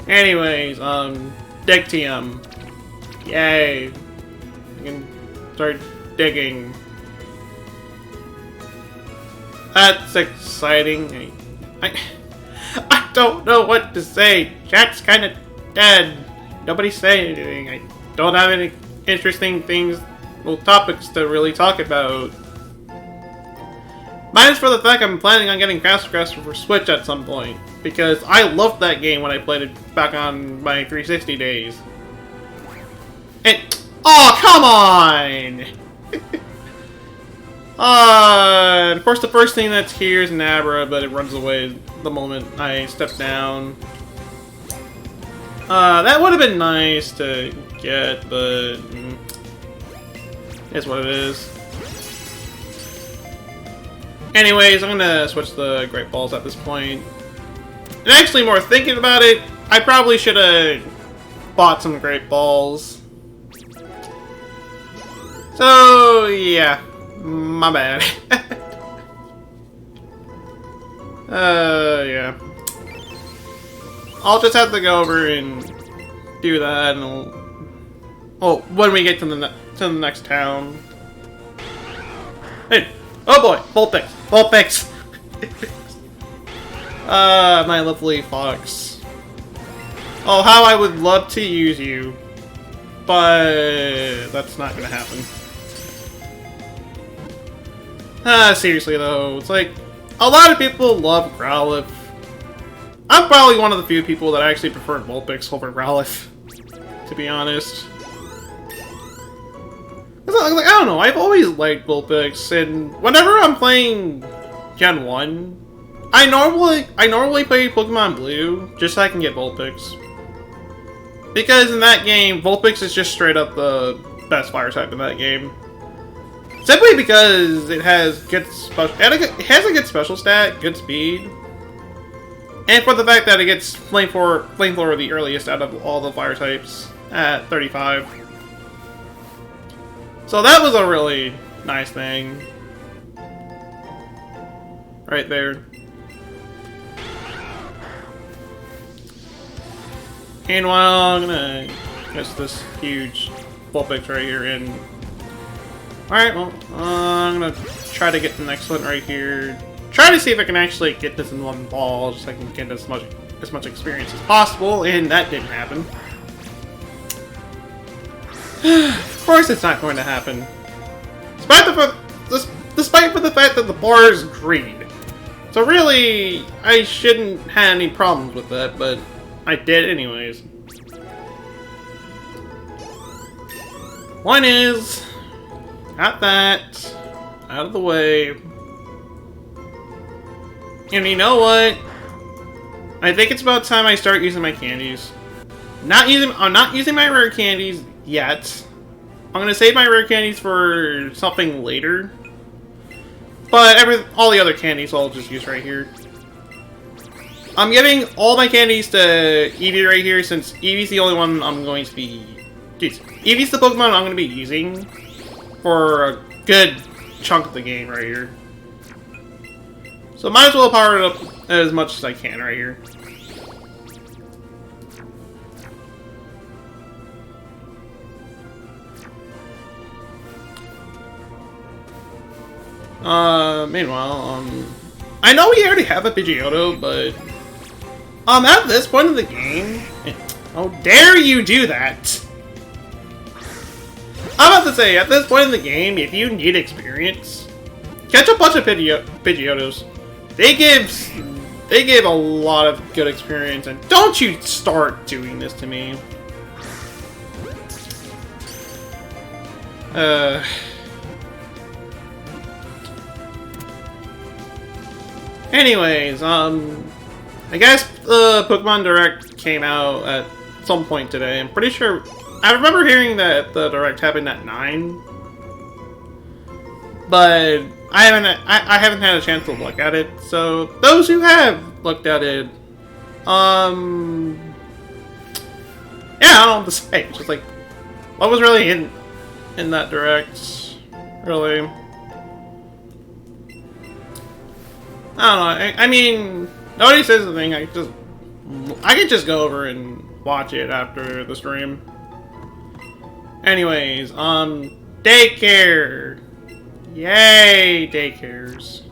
Anyways, dig TM. Yay. We can start digging. That's exciting. I don't know what to say. Chat's kind of dead. Nobody's saying anything. I don't have any interesting things, well, topics to really talk about. Minus for the fact I'm planning on getting Castle Crest for Switch at some point, because I loved that game when I played it back on my 360 days. And oh, come on! Of course, the first thing that's here is Nabra, but it runs away the moment I step down. That would have been nice to get, but it's what it is. Anyways, I'm gonna switch the Great Balls at this point. And actually, more thinking about it, I probably should have bought some Great Balls. So, yeah. My bad. Yeah. I'll just have to go over and do that, and well, when we get to the next town. Hey, oh boy, Vulpix, Vulpix. My lovely fox. Oh, how I would love to use you, but that's not gonna happen. Seriously though, it's like, a lot of people love Growlithe. I'm probably one of the few people that actually prefer Vulpix over Growlithe, to be honest. Like, I don't know, I've always liked Vulpix, and whenever I'm playing Gen 1, I normally play Pokemon Blue, just so I can get Vulpix. Because in that game, Vulpix is just straight up the best fire type in that game. Simply because it has good it has a good special stat, good speed, and for the fact that it gets Flamethrower the earliest out of all the fire types at 35. So that was a really nice thing. Right there. And while I'm gonna get this huge Vulpix right here in. Alright, well, I'm gonna try to get the next one right here. Try to see if I can actually get this in one ball, just so I can get as much experience as possible, and that didn't happen. Of course it's not going to happen. Despite the fact that the bar is green. So really, I shouldn't have any problems with that, but I did anyways. One is... got that out of the way. And you know what? I think it's about time I start using my candies. I'm not using my rare candies yet. I'm gonna save my rare candies for something later. But all the other candies I'll just use right here. I'm giving all my candies to Eevee right here, since Eevee's the only one I'm going to be... Jeez. Eevee's the Pokemon I'm going to be using for a good chunk of the game right here. So might as well power it up as much as I can right here. Meanwhile, I know we already have a Pidgeotto, but at this point in the game, how dare you do that? I'm about to say, at this point in the game, if you need experience, catch a bunch of Pidgeottos. They give a lot of good experience, and don't you start doing this to me. Anyways, I guess the Pokemon Direct came out at some point today. I'm pretty sure... I remember hearing that the Direct happened at 9. But I haven't had a chance to look at it. So, those who have looked at it... Yeah, I don't know what to say. It's just like... What was really in that Direct? Really... I don't know. I mean, nobody says anything. I could just go over and watch it after the stream. Anyways, daycare. Yay, daycares.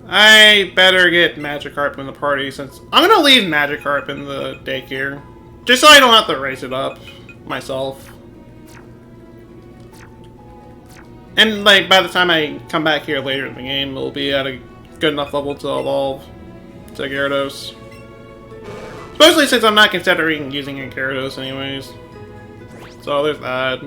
I better get Magikarp in the party, since I'm gonna leave Magikarp in the daycare, just so I don't have to race it up myself. And, like, by the time I come back here later in the game, it'll be at a good enough level to evolve to Gyarados. Especially since I'm not considering using a Gyarados anyways. So, there's that.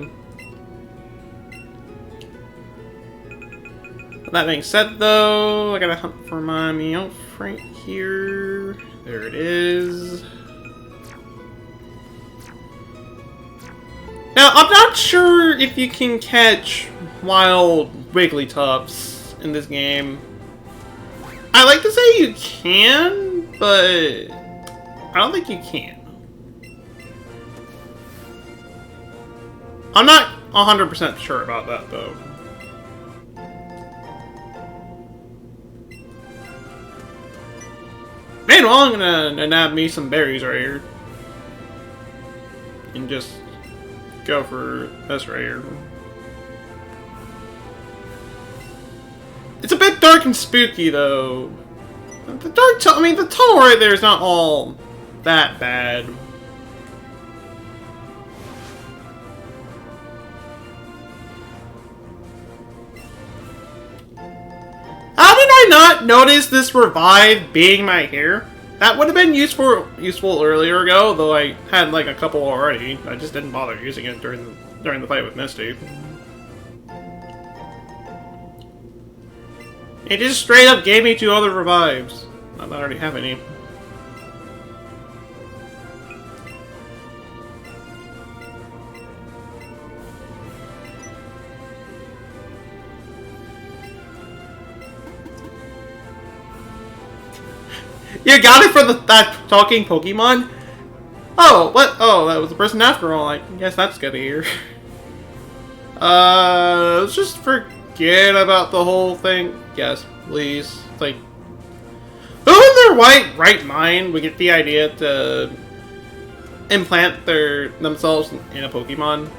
That being said, though, I gotta hunt for my Meowth right here. There it is. Now, I'm not sure if you can catch wild Wigglytuffs in this game. I like to say you can, but I don't think you can. I'm not 100% sure about that, though. Meanwhile, I'm gonna nab me some berries right here. And just go for this right here. It's a bit dark and spooky, though. The the tunnel right there is not all that bad. How did I not notice this revive being my hair? That would have been useful earlier ago, though I had like a couple already. I just didn't bother using it during the fight with Misty. It just straight up gave me 2 other revives. I already have any. You got it for that talking Pokemon? Oh, what? Oh, that was the person after all. I guess that's good to hear. Let's just forget about the whole thing. Yes, please. It's like, who in their right mind would get the idea to implant themselves in a Pokemon?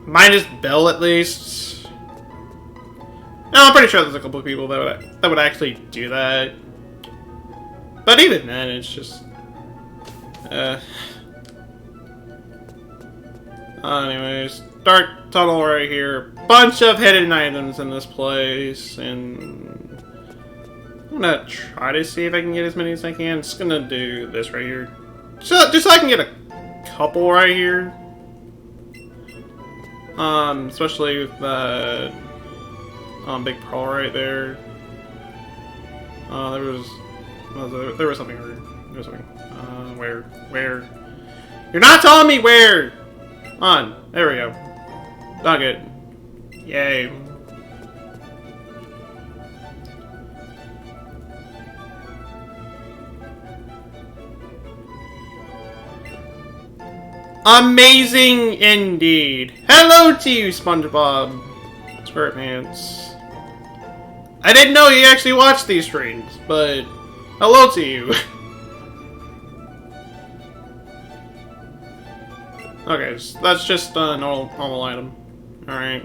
Minus Bill, at least. No, I'm pretty sure there's a couple of people that would actually do that. But even then, it's just... anyways, dark tunnel right here. Bunch of hidden items in this place, and... I'm gonna try to see if I can get as many as I can. Just gonna do this right here. Just so I can get a couple right here. Especially with the... Big Pearl right there. There was something. There was something. Where? You're not telling me where! On. There we go. Nugget. Yay. Amazing indeed. Hello to you, SpongeBob SquarePants. I didn't know you actually watched these streams, but hello to you. Okay, so that's just a normal item. Alright.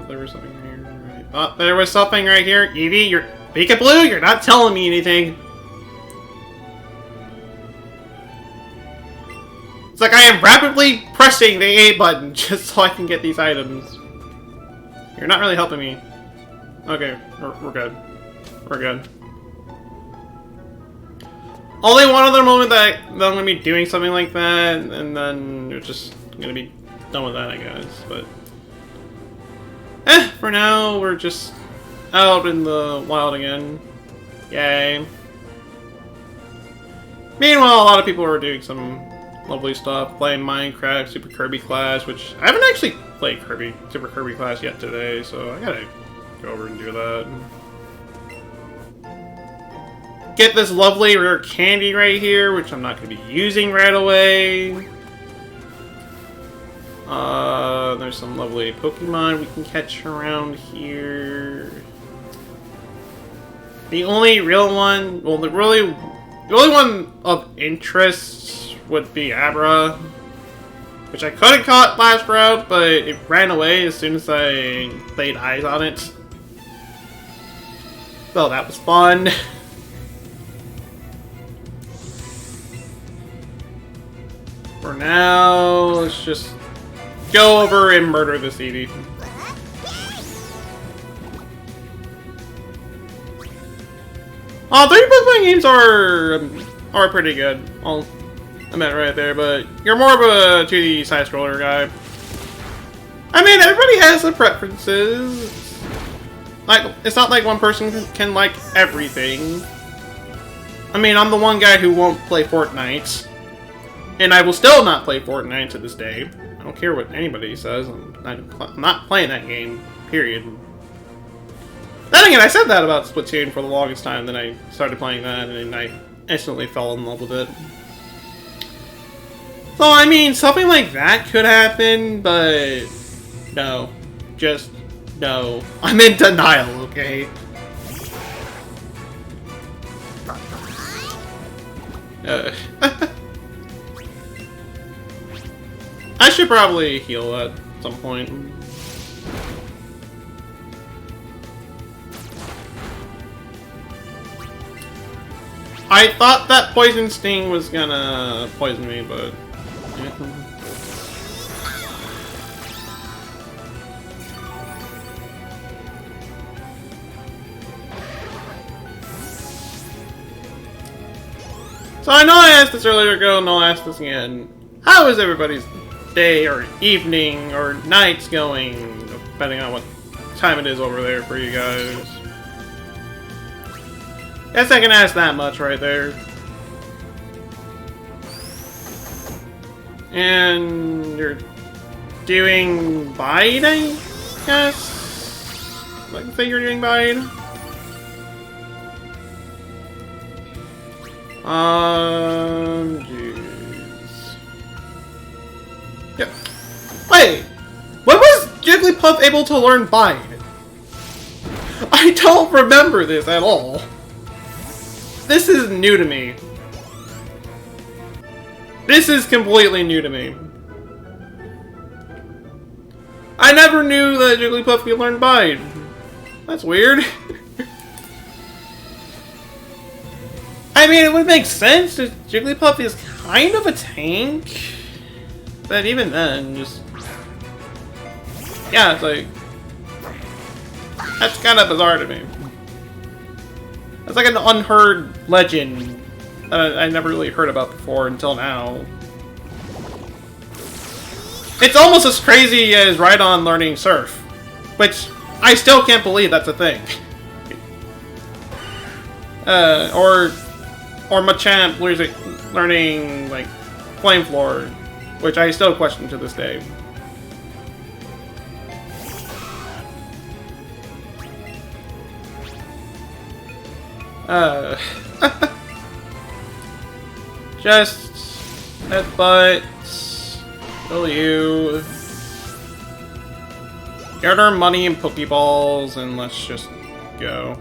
There was something here. Right. Oh, there was something right here. Eevee, you're Peekaboo, you're not telling me anything. It's like I am rapidly pressing the A button just so I can get these items. You're not really helping me. Okay, we're good. We're good. Only one other moment that I'm gonna be doing something like that, and then you're just gonna be done with that, I guess. But for now, we're just out in the wild again. Yay. Meanwhile, a lot of people are doing some lovely stuff, playing Minecraft, Super Kirby Clash, which I haven't actually played Super Kirby Clash yet today, so I gotta go over and do that. Get this lovely rare candy right here, which I'm not going to be using right away. There's some lovely Pokemon we can catch around here. The only real one, well, the only one of interest would be Abra, which I could have caught last route, but it ran away as soon as I laid eyes on it. So that was fun. For now, let's just go over and murder this Eevee. Oh, 3 Pokemon games are pretty good. I'll admit right there, but you're more of a 2D side-scroller guy. I mean, everybody has their preferences. Like, it's not like one person can like everything. I mean, I'm the one guy who won't play Fortnite. And I will still not play Fortnite to this day. I don't care what anybody says. I'm not playing that game. Period. Then again, I said that about Splatoon for the longest time. Then I started playing that, and I instantly fell in love with it. So, I mean, something like that could happen, but no. Just no. I'm in denial, okay? I should probably heal at some point. I thought that Poison Sting was gonna poison me, but... So I know I asked this earlier ago, and I'll ask this again. How is everybody's day or evening or night going, depending on what time it is over there for you guys? Guess I can ask that much right there. And you're doing Bide, I guess? Like to say you're doing Bide? Jeez. Yep. Wait! When was Jigglypuff able to learn Bide? I don't remember this at all. This is new to me. This is completely new to me. I never knew that Jigglypuff could learn Bide. That's weird. I mean, it would make sense. Jigglypuff is kind of a tank. But even then, just... yeah, it's like... that's kind of bizarre to me. It's like an unheard legend that I never really heard about before until now. It's almost as crazy as Rhydon learning Surf, which I still can't believe that's a thing. Or Machamp learning like Flame Floor, which I still question to this day. Uh, just headbutt. Kill you. Get our money and Pokeballs, and let's just go.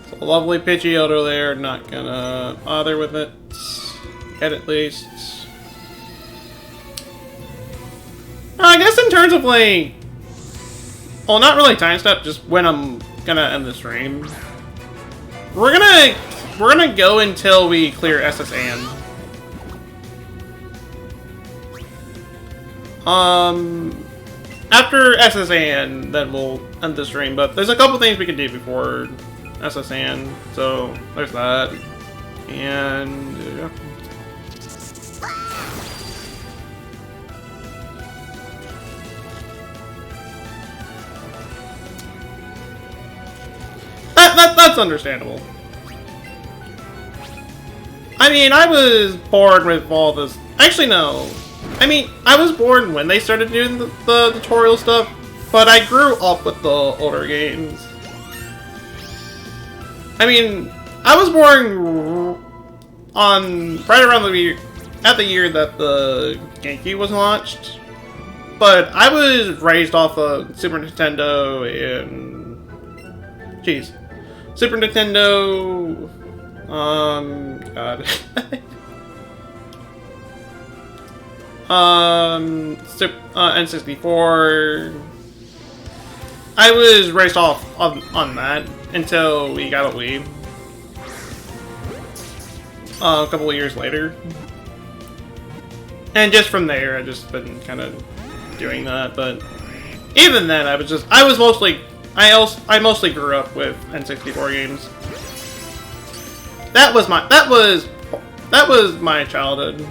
So lovely Pidgeotto there. Not gonna bother with it. Yet at least. I guess in terms of like, well, not really time step, just when I'm gonna end the stream. We're gonna go until we clear SSN. After SSN, then we'll end the stream. But there's a couple things we can do before SSN, so there's that. And yeah. That's understandable. I mean, I was bored with all this. Actually, no. I mean, I was bored when they started doing the tutorial stuff, but I grew up with the older games. I mean, I was born on right around the year that the GameCube was launched, but I was raised off of Super Nintendo and Super Nintendo. God. N64. I was raised off on that until we got a Wii. A couple of years later. And just from there, I've just been kind of doing that, but even then, I mostly grew up with N64 games. That was my childhood.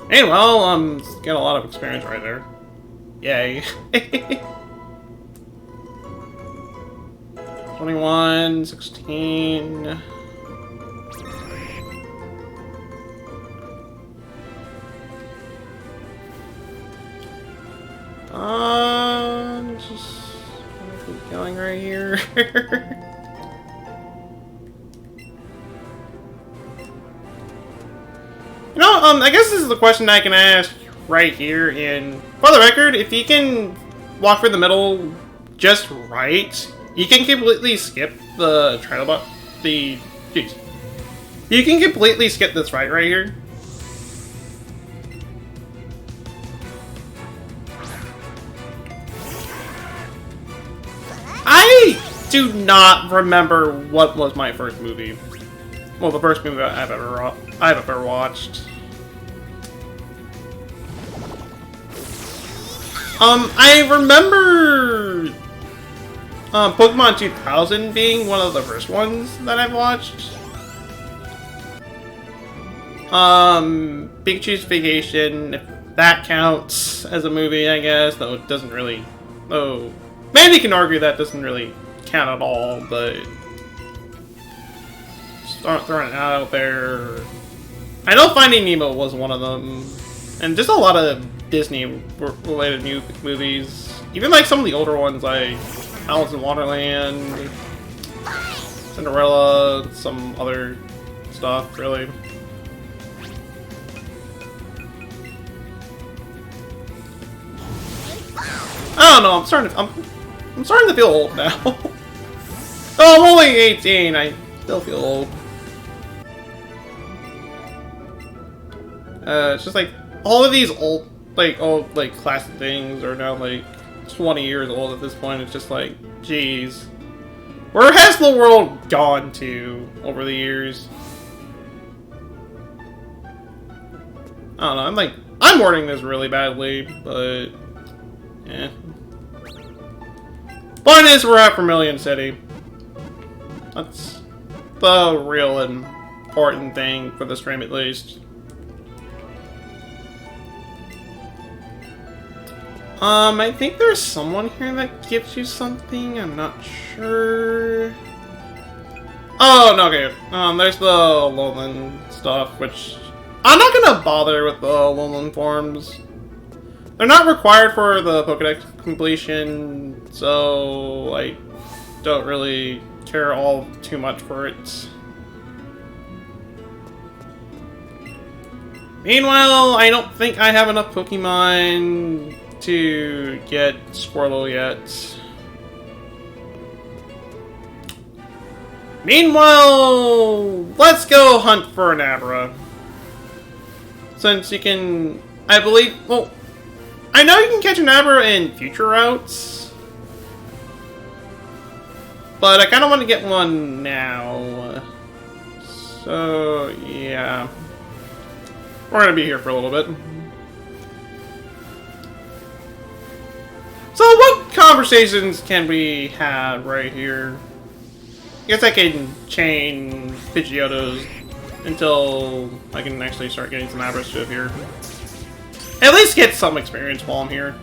Hey, well, get a lot of experience right there. Yay. 21, 16... just gonna keep going right here. You know, I guess this is the question I can ask right here. And for the record, if you can walk through the middle just right, you can completely skip the trial bot. You can completely skip this right here. I do not remember what was my first movie. Well, the first movie I've ever watched. I remember Pokemon 2000 being one of the first ones that I've watched. Pikachu's Vacation, if that counts as a movie, I guess, though it doesn't really. Oh, maybe you can argue that doesn't really count at all, but start throwing it out there. I know Finding Nemo was one of them, and just a lot of Disney-related movies. Even like some of the older ones, like Alice in Wonderland, Cinderella, some other stuff, really. I don't know. I'm starting to feel old now. Oh, I'm only 18. I still feel old. It's just like all of these old classic things are now like 20 years old at this point. It's just like, geez, where has the world gone to over the years? I don't know. I'm wording this really badly, but yeah. Point is, we're at Vermilion City. That's the real important thing for the stream, at least. I think there's someone here that gives you something. I'm not sure. Oh, no, okay. There's the Alolan stuff, which... I'm not gonna bother with the Alolan forms. They're not required for the Pokedex completion, so I don't really care all too much for it. Meanwhile, I don't think I have enough Pokemon to get Squirtle yet. Meanwhile, let's go hunt for an Abra. Since you can, I believe, well, I know you can catch an Abra in future routes. But I kind of want to get one now. So, yeah. We're going to be here for a little bit. So what conversations can we have right here? I guess I can chain Pidgeotos until I can actually start getting some Abra stuff here. At least get some experience while I'm here.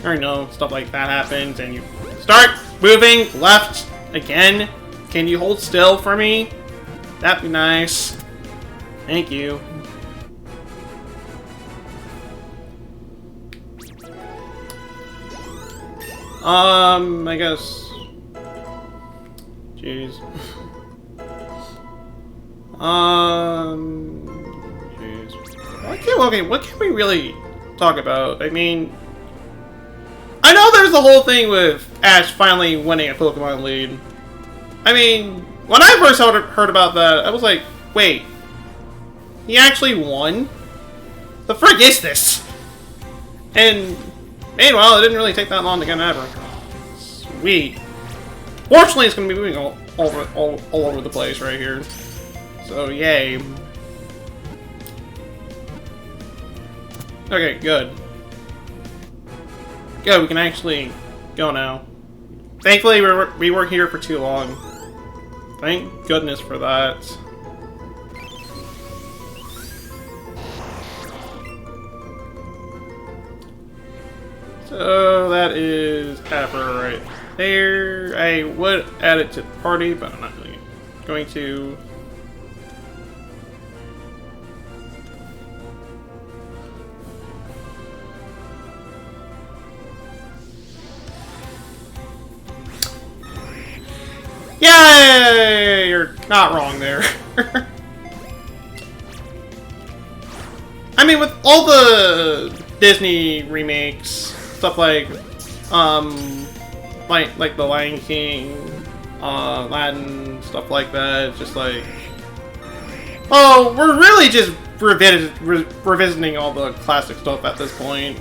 I already know stuff like that happens and you start moving left again. Can you hold still for me? That'd be nice. Thank you. I guess. Jeez. Jeez. What can we really talk about? I mean, I know there's the whole thing with Ash finally winning a Pokemon lead. I mean, when I first heard about that, I was like, wait, he actually won? The frick is this? And meanwhile, it didn't really take that long to get an Abra. Sweet. Fortunately, it's going to be moving all over the place right here. So, yay. Okay, good. Good, we can actually go now. Thankfully, we weren't here for too long. Thank goodness for that. So that is Abra right there. I would add it to the party, but I'm not really going to. Yay! You're not wrong there. I mean, with all the Disney remakes, stuff like the Lion King, Aladdin, stuff like that, it's just like, oh, we're really just revisiting all the classic stuff at this point.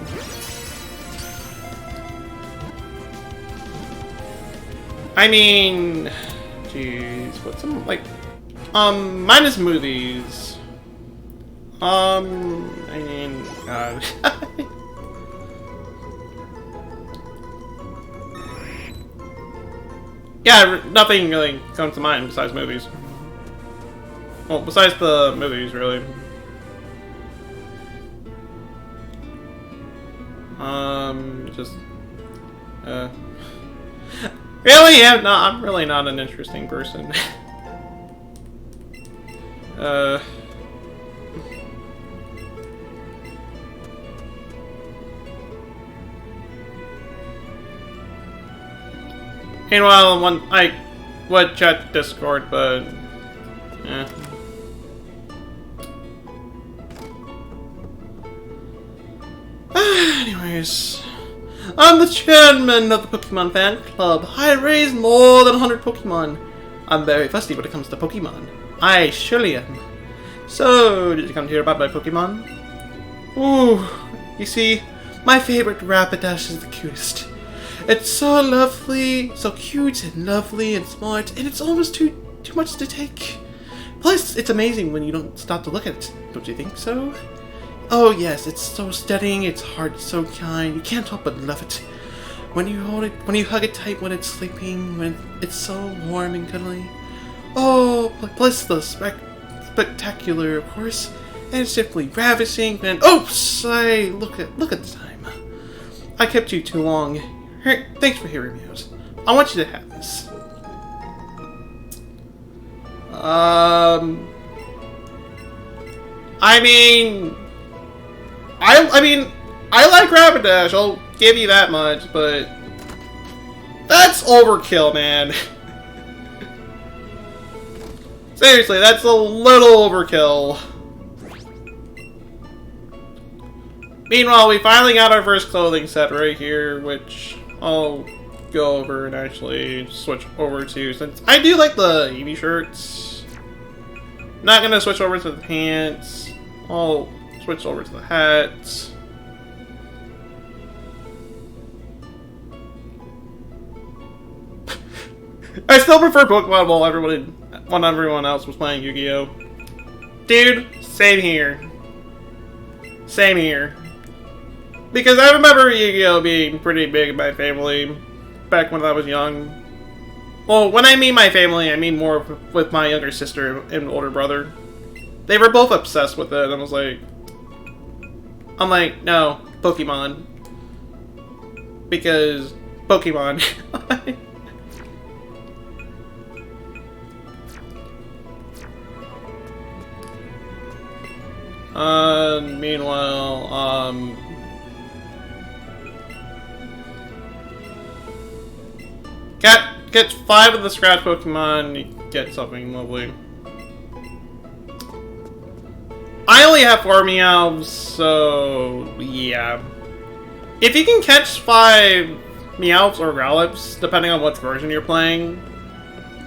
I mean, jeez, what's some, like, minus movies. I mean, God. Yeah, nothing really comes to mind besides movies. Well, besides the movies, really. Just, really? Yeah, no, I'm really not an interesting person. Meanwhile, I would chat Discord, but yeah. Anyways, I'm the chairman of the Pokemon fan club. I raised more than 100 Pokemon. I'm very fussy when it comes to Pokemon. I surely am. So, did you come to hear about my Pokemon? Ooh, you see, my favorite Rapidash is the cutest. It's so lovely, so cute and lovely and smart, and it's almost too much to take. Plus, it's amazing when you don't stop to look at it. Don't you think so? Oh yes, it's so steadying, its heart so kind, you can't help but love it. When you hold it, when you hug it tight when it's sleeping, when it's so warm and cuddly. Oh, plus the spectacular, of course, and it's simply ravishing, and oops, look at the time. I kept you too long. Here, thanks for hearing me out. I want you to have this. I mean, I like Rapidash, I'll give you that much, but that's overkill, man. Seriously, that's a little overkill. Meanwhile, we finally got our first clothing set right here, which I'll go over and actually switch over to, since I do like the Eevee shirts. Not gonna switch over to the pants. I'll switch over to the hats. I still prefer Pokemon while everyone else was playing Yu-Gi-Oh! Dude, same here. Same here. Because I remember Yu-Gi-Oh! Being pretty big in my family back when I was young. Well, when I mean my family, I mean more with my younger sister and older brother. They were both obsessed with it, and I'm like, no, Pokemon. Because Pokemon. Meanwhile, get 5 of the scratch Pokemon, you get something lovely. I only have 4 Meowths, so yeah. If you can catch 5 Meowths or Growlips, depending on which version you're playing,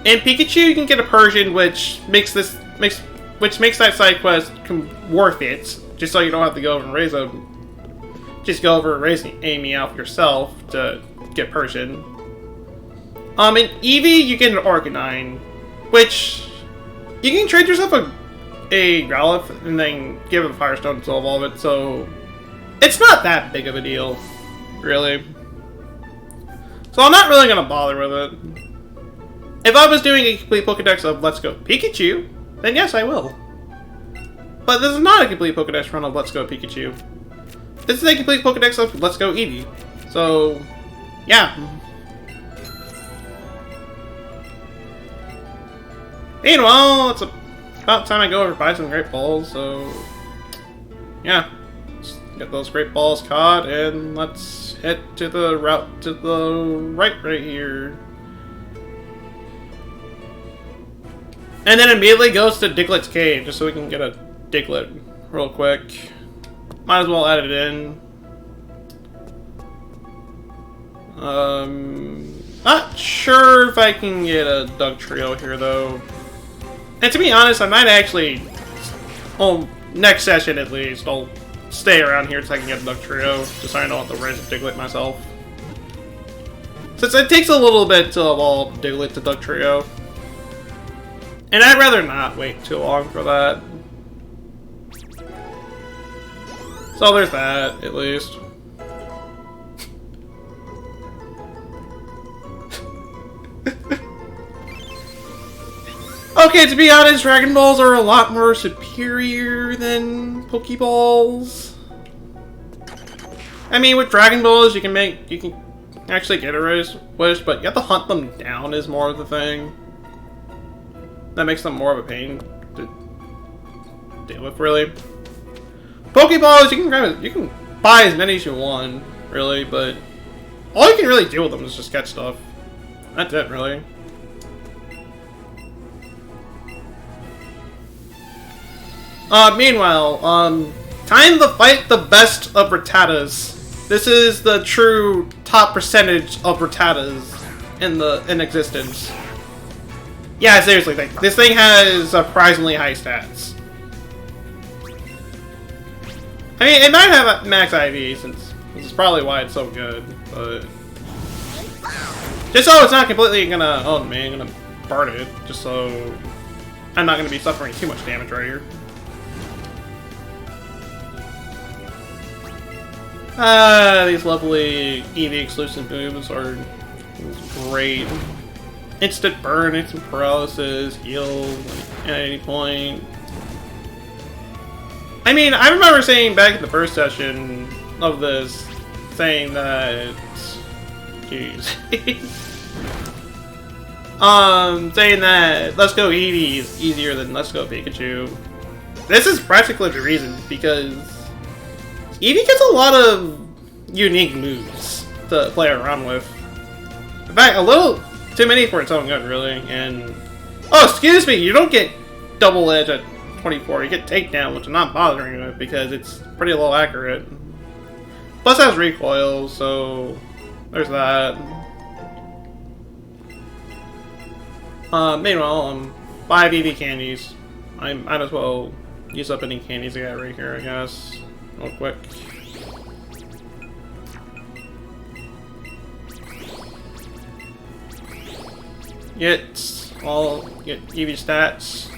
in Pikachu you can get a Persian, which makes that side quest worth it. Just so you don't have to go over and raise a, just go over and raise a Meowth yourself to get Persian. In Eevee, you get an Arcanine, which you can trade yourself a Growlithe and then give it a Firestone to evolve it, so it's not that big of a deal, really. So I'm not really gonna bother with it. If I was doing a complete Pokedex of Let's Go Pikachu, then yes, I will. But this is not a complete Pokedex run of Let's Go Pikachu. This is a complete Pokedex of Let's Go Eevee. So, yeah. Meanwhile, it's about time I go over and buy some Great Balls, so yeah. Let's get those Great Balls caught, and let's head to the route to the right here. And then immediately goes to Diglett's cave, just so we can get a Diglett real quick. Might as well add it in. Not sure if I can get a Dugtrio here, though. And to be honest, I might actually, well, next session at least, I'll stay around here so I can get a Dugtrio, just so I don't have to raise a Diglett myself. Since it takes a little bit to evolve Diglett to Dugtrio. And I'd rather not wait too long for that. So there's that, at least. Okay, to be honest, Dragon Balls are a lot more superior than Pokeballs. I mean, with Dragon Balls, you can actually get a wish, but you have to hunt them down is more of the thing. That makes them more of a pain to deal with, really. Pokeballs, you can buy as many as you want, really, but all you can really do with them is just catch stuff. That's it, really. Meanwhile, time to fight the best of Rattatas. This is the true top percentage of Rattatas in existence. Yeah, seriously, this thing has surprisingly high stats. I mean, it might have max IV, since this is probably why it's so good, but just so it's not completely gonna, oh man, gonna burn it, just so I'm not gonna be suffering too much damage right here. These lovely Eevee exclusive moves are great. Instant burn, instant paralysis, heal at any point. I mean, I remember saying back in the first session of this saying that... Jeez. Saying that Let's Go Eevee is easier than Let's Go Pikachu. This is practically the reason, because Eevee gets a lot of unique moves to play around with. In fact, a little too many for its own good, really. And oh, excuse me, you don't get double edge at 24. You get takedown, which I'm not bothering with because it's pretty low accurate. Plus, it has recoil, so there's that. Meanwhile, 5 Eevee candies. I might as well use up any candies I got right here, I guess. Real quick. Get Eevee stats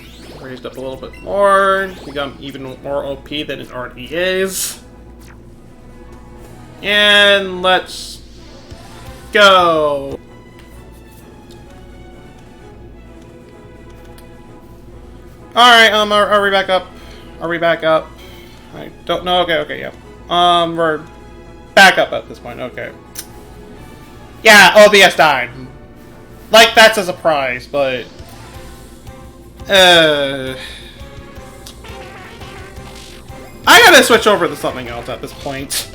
raised up a little bit more. Become even more OP than it already is. And let's go. Alright, are we back up? Are we back up? I don't know. Okay, yeah. We're back up at this point, okay. Yeah, OBS died. Like, that's a surprise, but... I gotta switch over to something else at this point.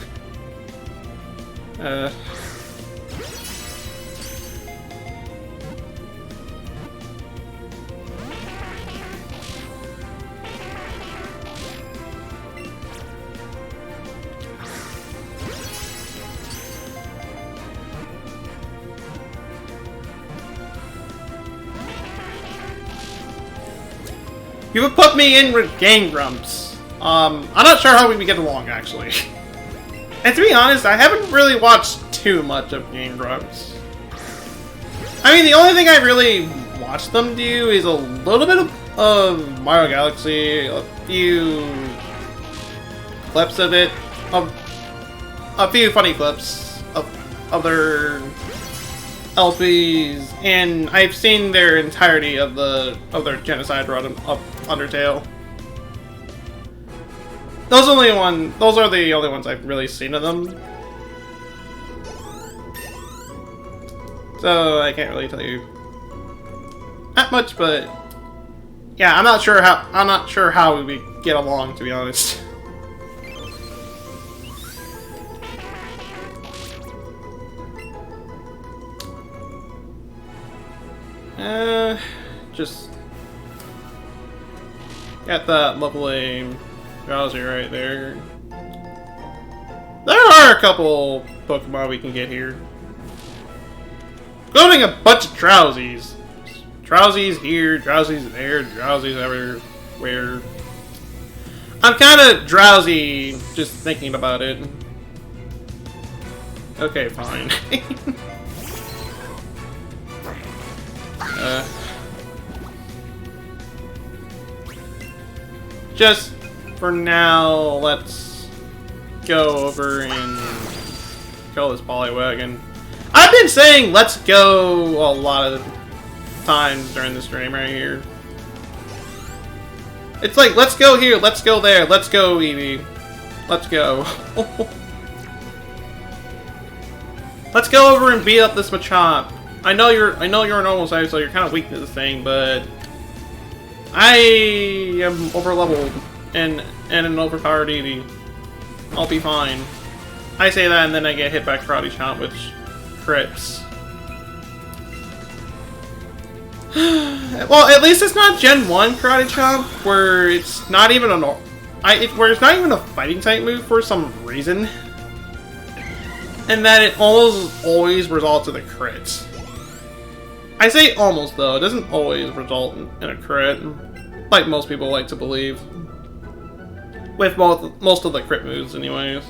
You would put me in with Game Grumps. I'm not sure how we would get along, actually. And to be honest, I haven't really watched too much of Game Grumps. I mean, the only thing I really watched them do is a little bit of Mario Galaxy, a few clips of it, a few funny clips of their LPs, and I've seen their entirety of their genocide run of Undertale. Those are the only ones I've really seen of them. So I can't really tell you that much, but yeah, I'm not sure how we would get along, to be honest. Just got that lovely Drowsy right there. There are a couple Pokemon we can get here. Including a bunch of Drowsies. Drowsies here, Drowsies there, Drowsies everywhere. I'm kind of drowsy just thinking about it. Okay, fine. Just for now, let's go over and kill this Poliwag. I've been saying let's go a lot of times during the stream right here. It's like, let's go here, let's go there, let's go, Eevee. Let's go. Let's go over and beat up this Machop. I know you're a normal size, so you're kind of weak to this thing, but I am over-leveled and an overpowered Eevee. I'll be fine. I say that, and then I get hit by Karate Chomp, which crits. Well, at least it's not Gen 1 Karate Chomp, where it's not even where it's not even a fighting type move for some reason, and that it almost always results in a crit. I say almost, though. It doesn't always result in a crit, like most people like to believe. With most of the crit moves, anyways.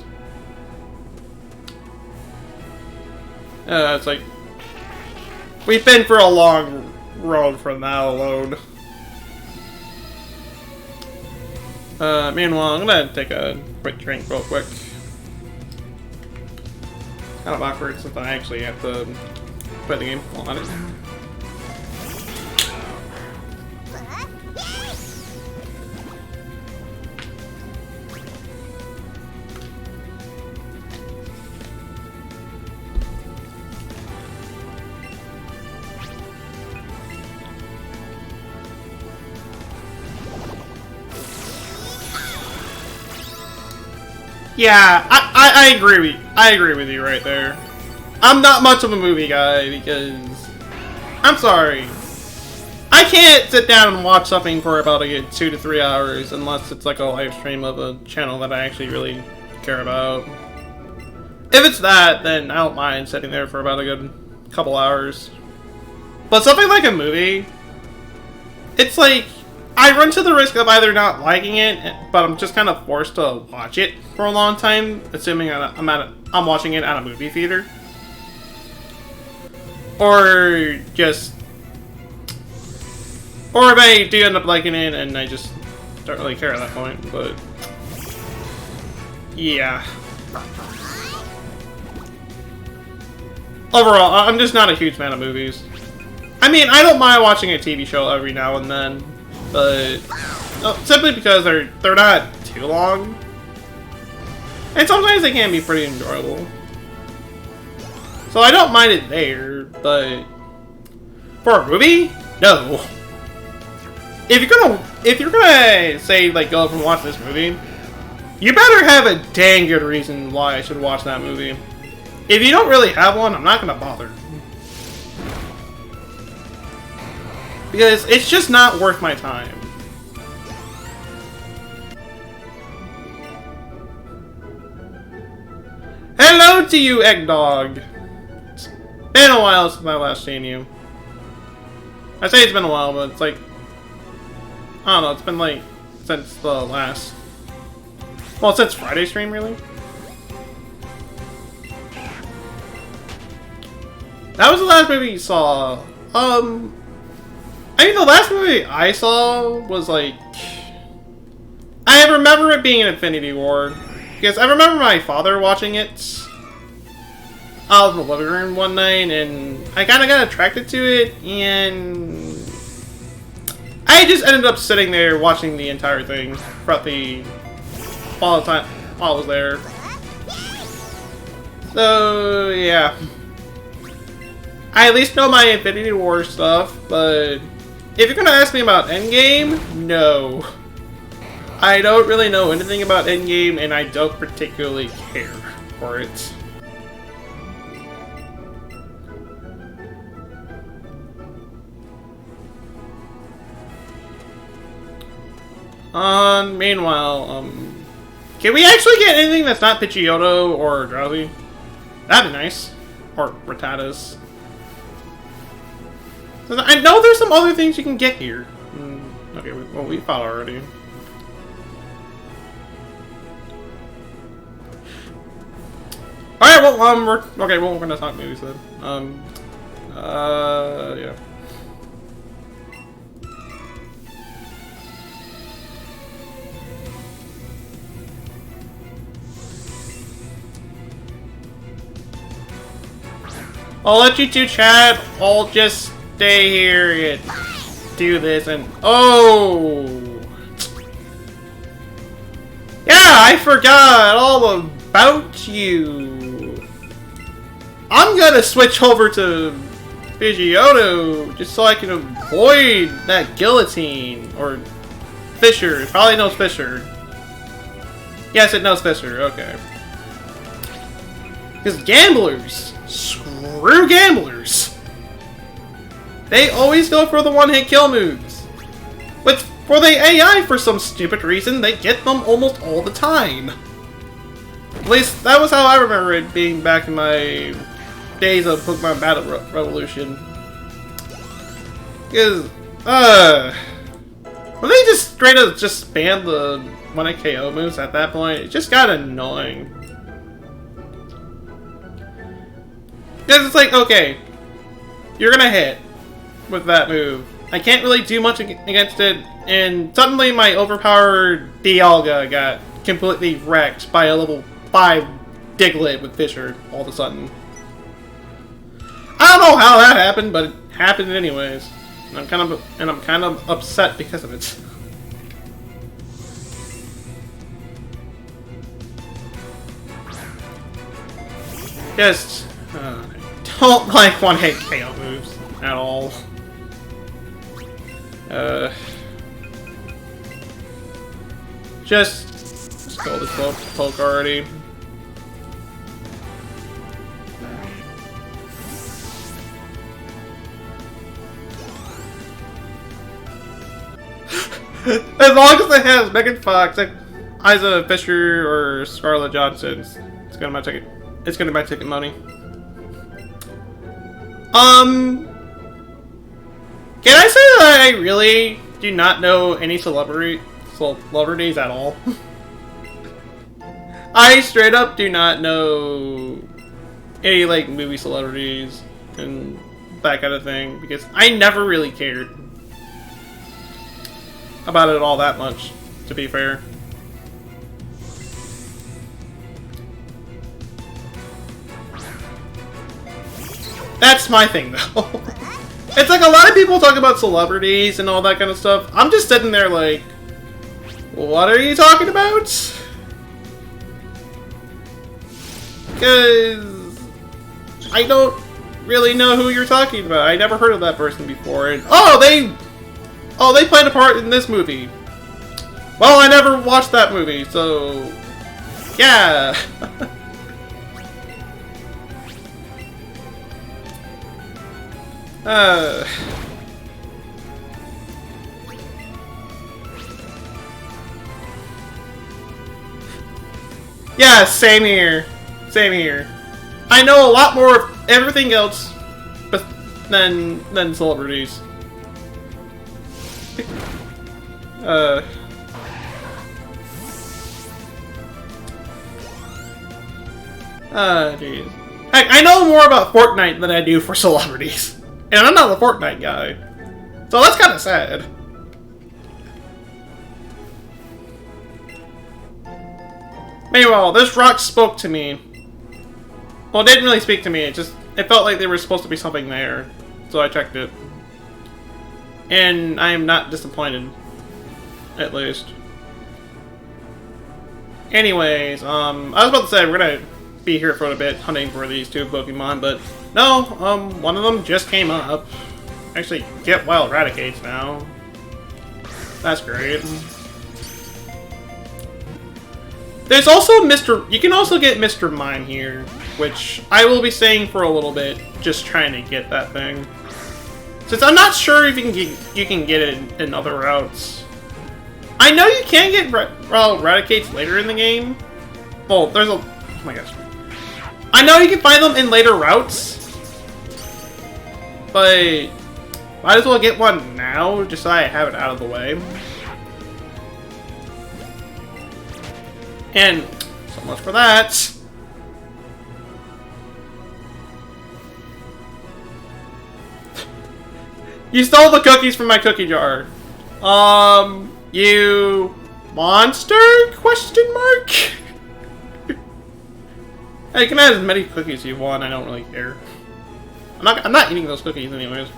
It's like, we've been for a long road from that alone. Meanwhile, I'm gonna take a quick drink real quick. Kind of awkward since I actually have to play the game on it. Yeah, I agree with you right there. I'm not much of a movie guy because I'm sorry. I can't sit down and watch something for about a good 2 to 3 hours unless it's like a live stream of a channel that I actually really care about. If it's that, then I don't mind sitting there for about a good couple hours. But something like a movie, it's like I run to the risk of either not liking it, but I'm just kind of forced to watch it for a long time, assuming I'm watching it at a movie theater. Or if I do end up liking it and I just don't really care at that point, but yeah. Overall, I'm just not a huge fan of movies. I mean, I don't mind watching a TV show every now and then, but simply because they're not too long. And sometimes they can be pretty enjoyable. So I don't mind it there, but for a movie, no. If you're gonna say like go up and watch this movie, you better have a dang good reason why I should watch that movie. If you don't really have one, I'm not gonna bother. Because it's just not worth my time. Hello to you, Eggdog! It's been a while since I last seen you. I say it's been a while, but it's like I don't know, it's been like since the last... Well, since Friday stream, really? That was the last movie you saw. I mean, the last movie I saw was like... I remember it being an Infinity War. Because I remember my father watching it out of the living room one night, and I kind of got attracted to it, and I just ended up sitting there watching the entire thing throughout all the time while I was there. So yeah, I at least know my Infinity War stuff, but if you're gonna ask me about Endgame, no. I don't really know anything about Endgame, and I don't particularly care for it. Meanwhile, can we actually get anything that's not Pidgeotto or Drowsy? That'd be nice. Or Rattatas. I know there's some other things you can get here. Okay, well, we fought already. Alright, well, we're gonna talk movies then. Yeah. I'll let you two chat. I'll just stay here and do this and... Oh! Yeah, I forgot all about you. I'm gonna switch over to Pidgeotto just so I can avoid that guillotine. Or Fisher. It probably knows Fisher. Yes, it knows Fisher. Okay. Because gamblers. Screw gamblers. They always go for the one-hit kill moves. But for the AI, for some stupid reason, they get them almost all the time. At least, that was how I remember it being back in my days of Pokemon Battle Revolution. Because, when they just straight up just spam the one-hit KO moves at that point, it just got annoying. Because it's like, okay, you're gonna hit with that move. I can't really do much against it, and suddenly my overpowered Dialga got completely wrecked by a level 5 Diglett with Fisher all of a sudden. I don't know how that happened, but it happened anyways. And I'm kind of upset because of it. Just don't like one-hit KO moves at all. Just Kill this poke already. As long as it has Megan Fox, like Isa Fisher or Scarlett Johansson, it's gonna my ticket. It's gonna buy ticket money. Can I say that I really do not know any celebrities at all? I straight up do not know any like movie celebrities and that kind of thing because I never really cared about it all that much, to be fair. That's my thing though. It's like a lot of people talk about celebrities and all that kind of stuff. I'm just sitting there like, what are you talking about? Because I don't really know who you're talking about. I never heard of that person before. And oh, they played a part in this movie. Well, I never watched that movie, so yeah. Yeah, same here. Same here. I know a lot more of everything else but than celebrities. Jeez. Heck, I know more about Fortnite than I do for celebrities. And I'm not a Fortnite guy. So that's kind of sad. Meanwhile, this rock spoke to me. Well, it didn't really speak to me, it felt like there was supposed to be something there. So I checked it. And I am not disappointed. At least. Anyways, I was about to say we're gonna be here for a bit hunting for these two Pokemon, but no, one of them just came up. Actually, get wild Raticates now. That's great. There's also you can also get Mr. Mime here, which I will be saying for a little bit, just trying to get that thing. Since I'm not sure if you can get it in other routes. I know you can get Raticates later in the game. Well, there's a... Oh my gosh. I know you can find them in later routes. But might as well get one now, just so I have it out of the way. And so much for that. You stole the cookies from my cookie jar. You monster? Question mark? Hey, you can have as many cookies as you want. I don't really care. I'm not eating those cookies anyways.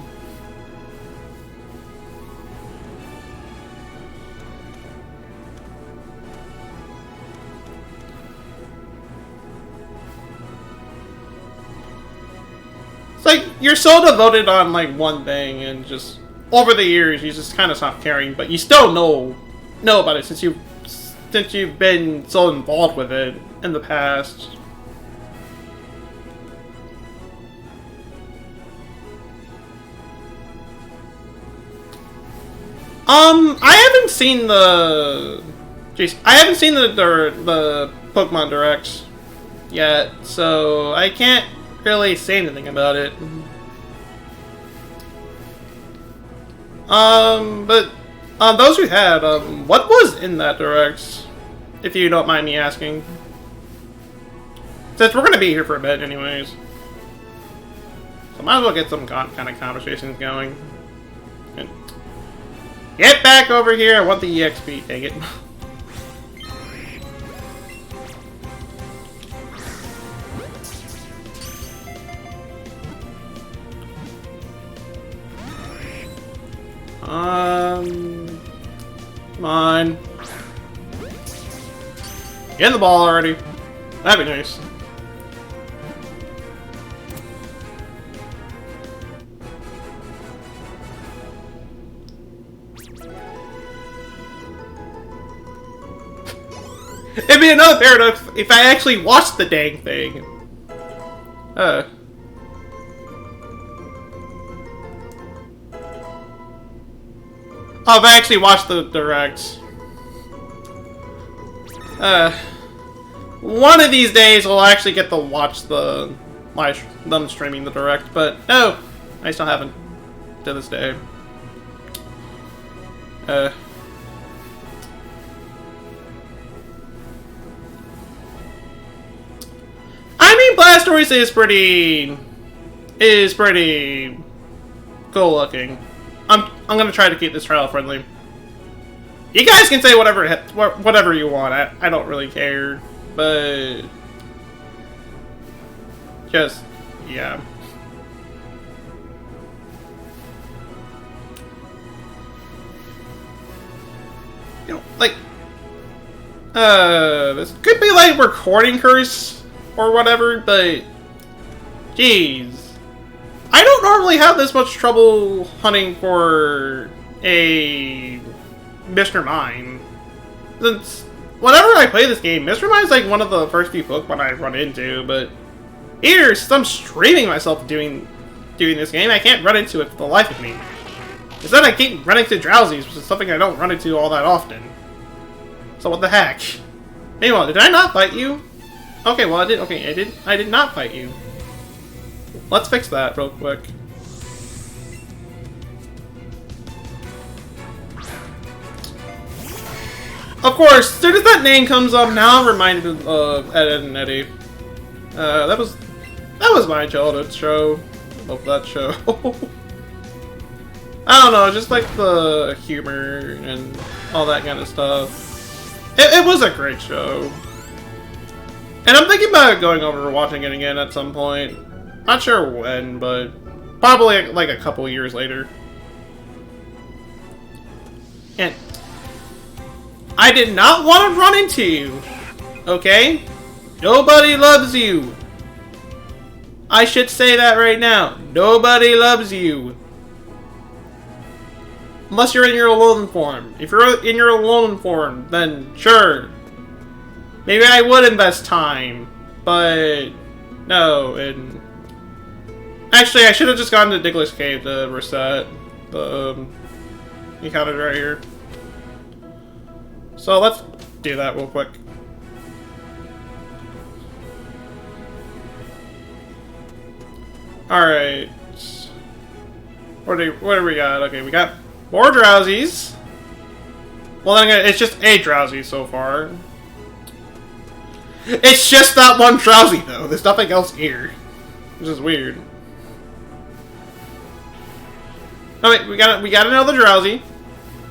It's like you're so devoted on like one thing, and just over the years you just kind of stop caring, but you still know about it since you've been so involved with it in the past. I haven't seen the... Jeez, I haven't seen the Pokemon Directs yet, so I can't really say anything about it. But those who had, what was in that Direct? If you don't mind me asking. Since we're gonna be here for a bit anyways. So might as well get some kind of conversations going. And get back over here, I want the EXP, take it. Come on. Get in the ball already. That'd be nice. It'd be another paradox if I actually watched the dang thing. Oh, if I actually watched the direct. One of these days I'll actually get to watch them streaming the direct, but no, I still haven't to this day. I mean, Blastoise is pretty cool looking. I'm gonna try to keep this trial friendly. You guys can say whatever you want. I don't really care, but just yeah. You know, like this could be like recording curse or whatever, but jeez. I don't normally have this much trouble hunting for a Mr. Mime. Since whenever I play this game, Mr. Mime's like one of the first few Pokemon I run into, but here, since I'm streaming myself doing this game, I can't run into it for the life of me. Instead, I keep running to Drowsies, which is something I don't run into all that often. So what the heck? Meanwhile, did I not fight you? Okay, well I did. Okay, I did not fight you. Let's fix that real quick. Of course, as soon as that name comes up, now I'm reminded of Ed, and Eddie. That was my childhood show. Love that show. I don't know, just like the humor and all that kind of stuff. It was a great show. And I'm thinking about going over and watching it again at some point. Not sure when, but probably like a couple years later. And I did not want to run into you, okay? Nobody loves you. I should say that right now. Nobody loves you. Unless you're in your Alolan form. If you're in your Alolan form, then sure. Maybe I would invest time, but no, and actually I should have just gone to Diglett Cave to reset the encounter right here. So let's do that real quick. Alright. What do we got? Okay, we got more Drowsies. Well, then it's just a Drowsy so far. It's just that one Drowsy, though. There's nothing else here. Which is weird. Oh, wait, we got another Drowsy.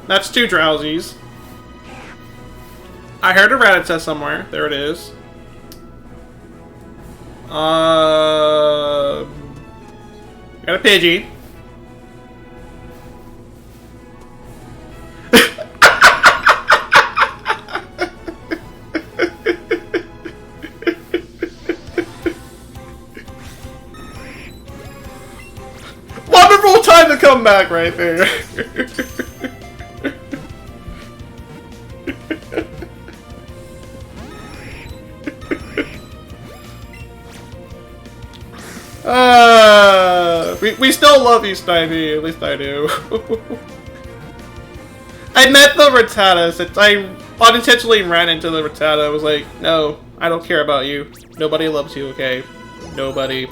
That's two Drowsies. I heard a Rattata somewhere. There it is. Got a Pidgey. Wonderful time to come back right there. We still love you, Snivy. At least I do. I met the Rattata since I unintentionally ran into the Rattata. I was like, no, I don't care about you. Nobody loves you, okay? Nobody.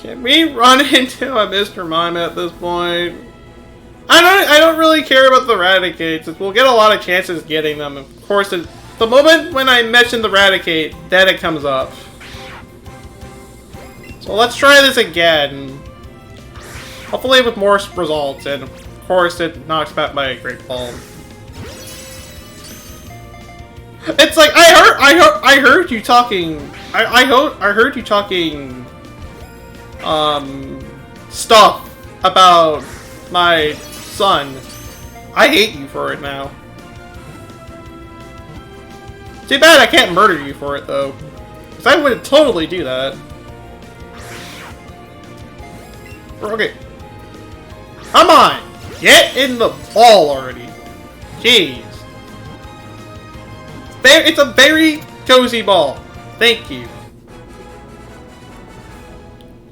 Can we run into a Mr. Mime at this point? I don't really care about the Raticates, since we'll get a lot of chances getting them. Of course, the moment when I mention the Raticate, then it comes up. So let's try this again. Hopefully with more results, and of course it knocks back my Great Ball. It's like I heard you talking. I heard you talking. Stuff about my son. I hate you for it now. Too bad I can't murder you for it, though. Because I would totally do that. Okay. Come on! Get in the ball already. Jeez. It's a very cozy ball. Thank you.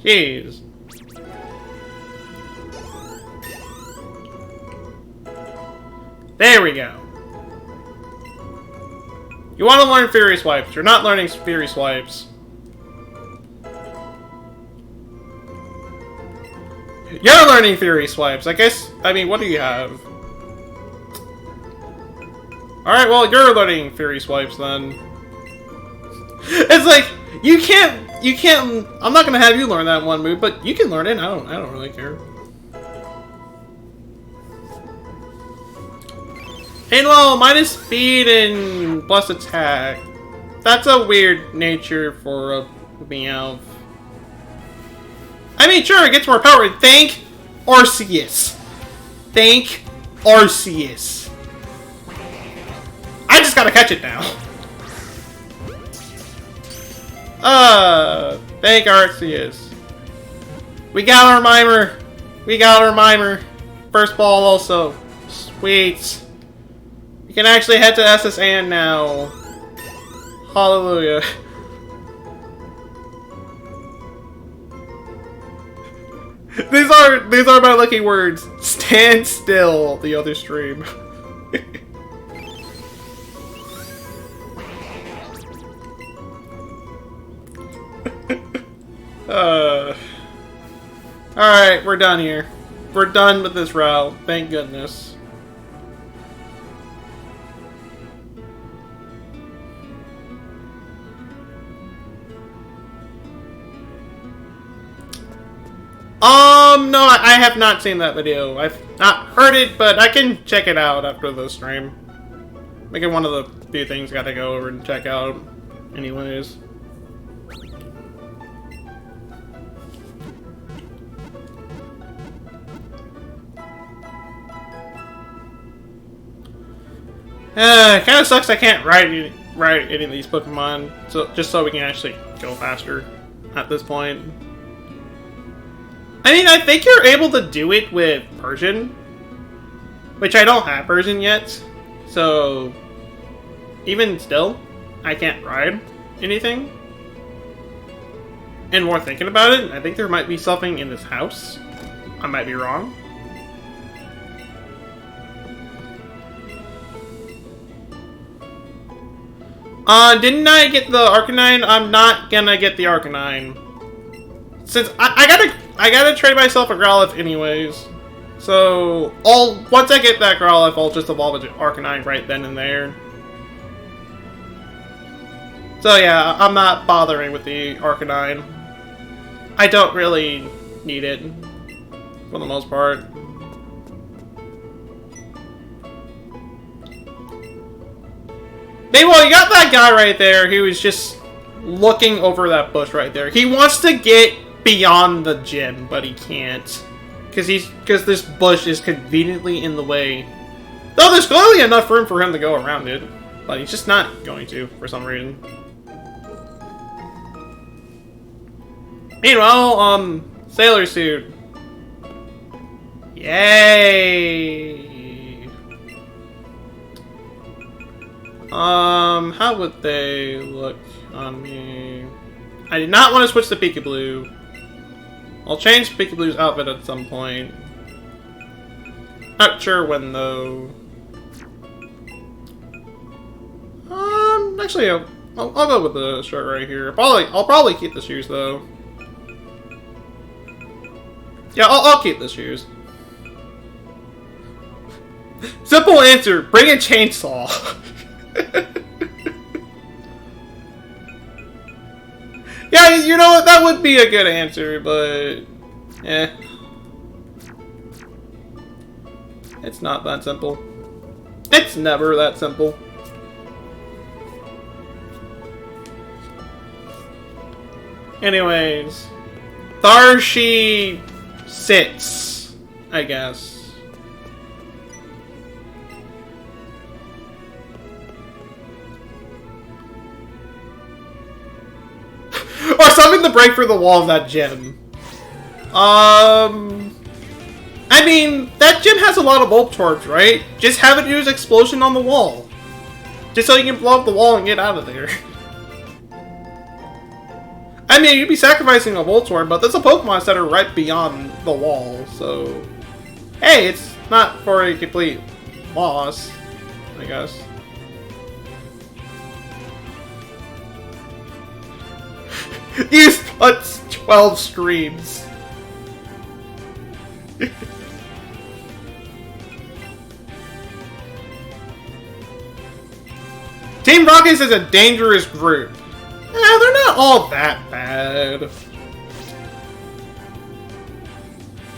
Jeez. There we go. You want to learn Fury Swipes. You're not learning Fury Swipes. You're learning Fury Swipes. I mean, what do you have? Alright, well, you're learning Fury Swipes then. It's like, you can't, I'm not gonna have you learn that one move, but you can learn it. I don't really care. Halo, minus speed and plus attack. That's a weird nature for a Meowth. I mean, sure, it gets more power. Thank Arceus. Thank Arceus. I just gotta catch it now. Thank Arceus. We got our Mimer. We got our Mimer. First ball also. Sweet. You can actually head to SS Anne now. Hallelujah. These are my lucky words. Stand still, the other stream. Alright, we're done here. We're done with this route. Thank goodness. No, I have not seen that video. I've not heard it, but I can check it out after the stream. Make it one of the few things I gotta go over and check out. Anyways. It kind of sucks I can't ride any of these Pokemon, just so we can actually go faster at this point. I mean, I think you're able to do it with Persian, which I don't have Persian yet, so even still, I can't ride anything. And more thinking about it, I think there might be something in this house. I might be wrong. Didn't I get the Arcanine? I'm not gonna get the Arcanine. Since I gotta trade myself a Growlithe anyways. So, once I get that Growlithe, I'll just evolve it to Arcanine right then and there. So yeah, I'm not bothering with the Arcanine. I don't really need it, for the most part. Well, you got that guy right there who is just looking over that bush right there. He wants to get beyond the gym, but he can't. Because this bush is conveniently in the way. Though there's clearly enough room for him to go around it. But he's just not going to, for some reason. Meanwhile, Sailor Suit. Yay! How would they look on me? I did not want to switch to Peekaboo. I'll change Peekaboo's outfit at some point. Not sure when, though. Actually, I'll go with the shirt right here. I'll probably keep the shoes, though. Yeah, I'll keep the shoes. Simple answer, bring a chainsaw. Yeah, you know what? That would be a good answer, but... eh. It's not that simple. It's never that simple. Anyways. There she sits. I guess. Or something to break through the wall of that gym. I mean, that gym has a lot of Volt Orbs, right? Just have it use explosion on the wall. Just so you can blow up the wall and get out of there. I mean, you'd be sacrificing a Voltorb, but there's a Pokemon that are right beyond the wall, so... Hey, it's not for a complete loss, I guess. Use 12 streams. Team Rockets is a dangerous group. They're not all that bad.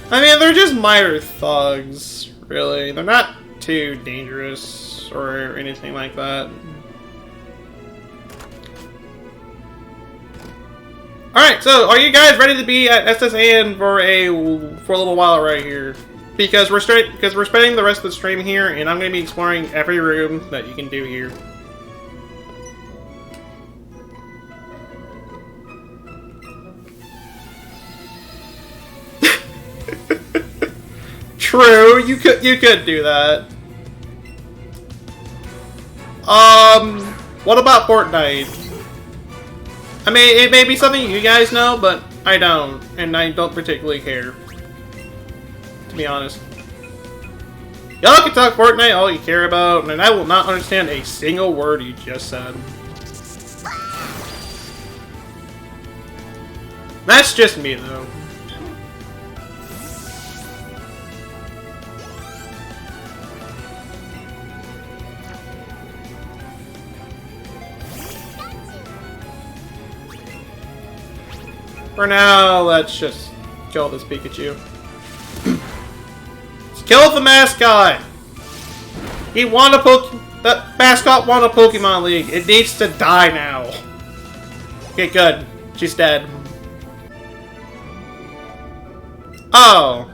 I mean, they're just minor thugs, really. They're not too dangerous or anything like that. Alright, so are you guys ready to be at SSAN for a little while right here? Because we're spending the rest of the stream here, and I'm going to be exploring every room that you can do here. True, you could do that. What about Fortnite? I mean, it may be something you guys know, but I don't, and I don't particularly care. To be honest. Y'all can talk Fortnite all you care about, and I will not understand a single word you just said. That's just me, though. For now, let's just kill this Pikachu. Let's kill the mascot! He won that mascot won a Pokemon League. It needs to die now. Okay, good. She's dead. Oh.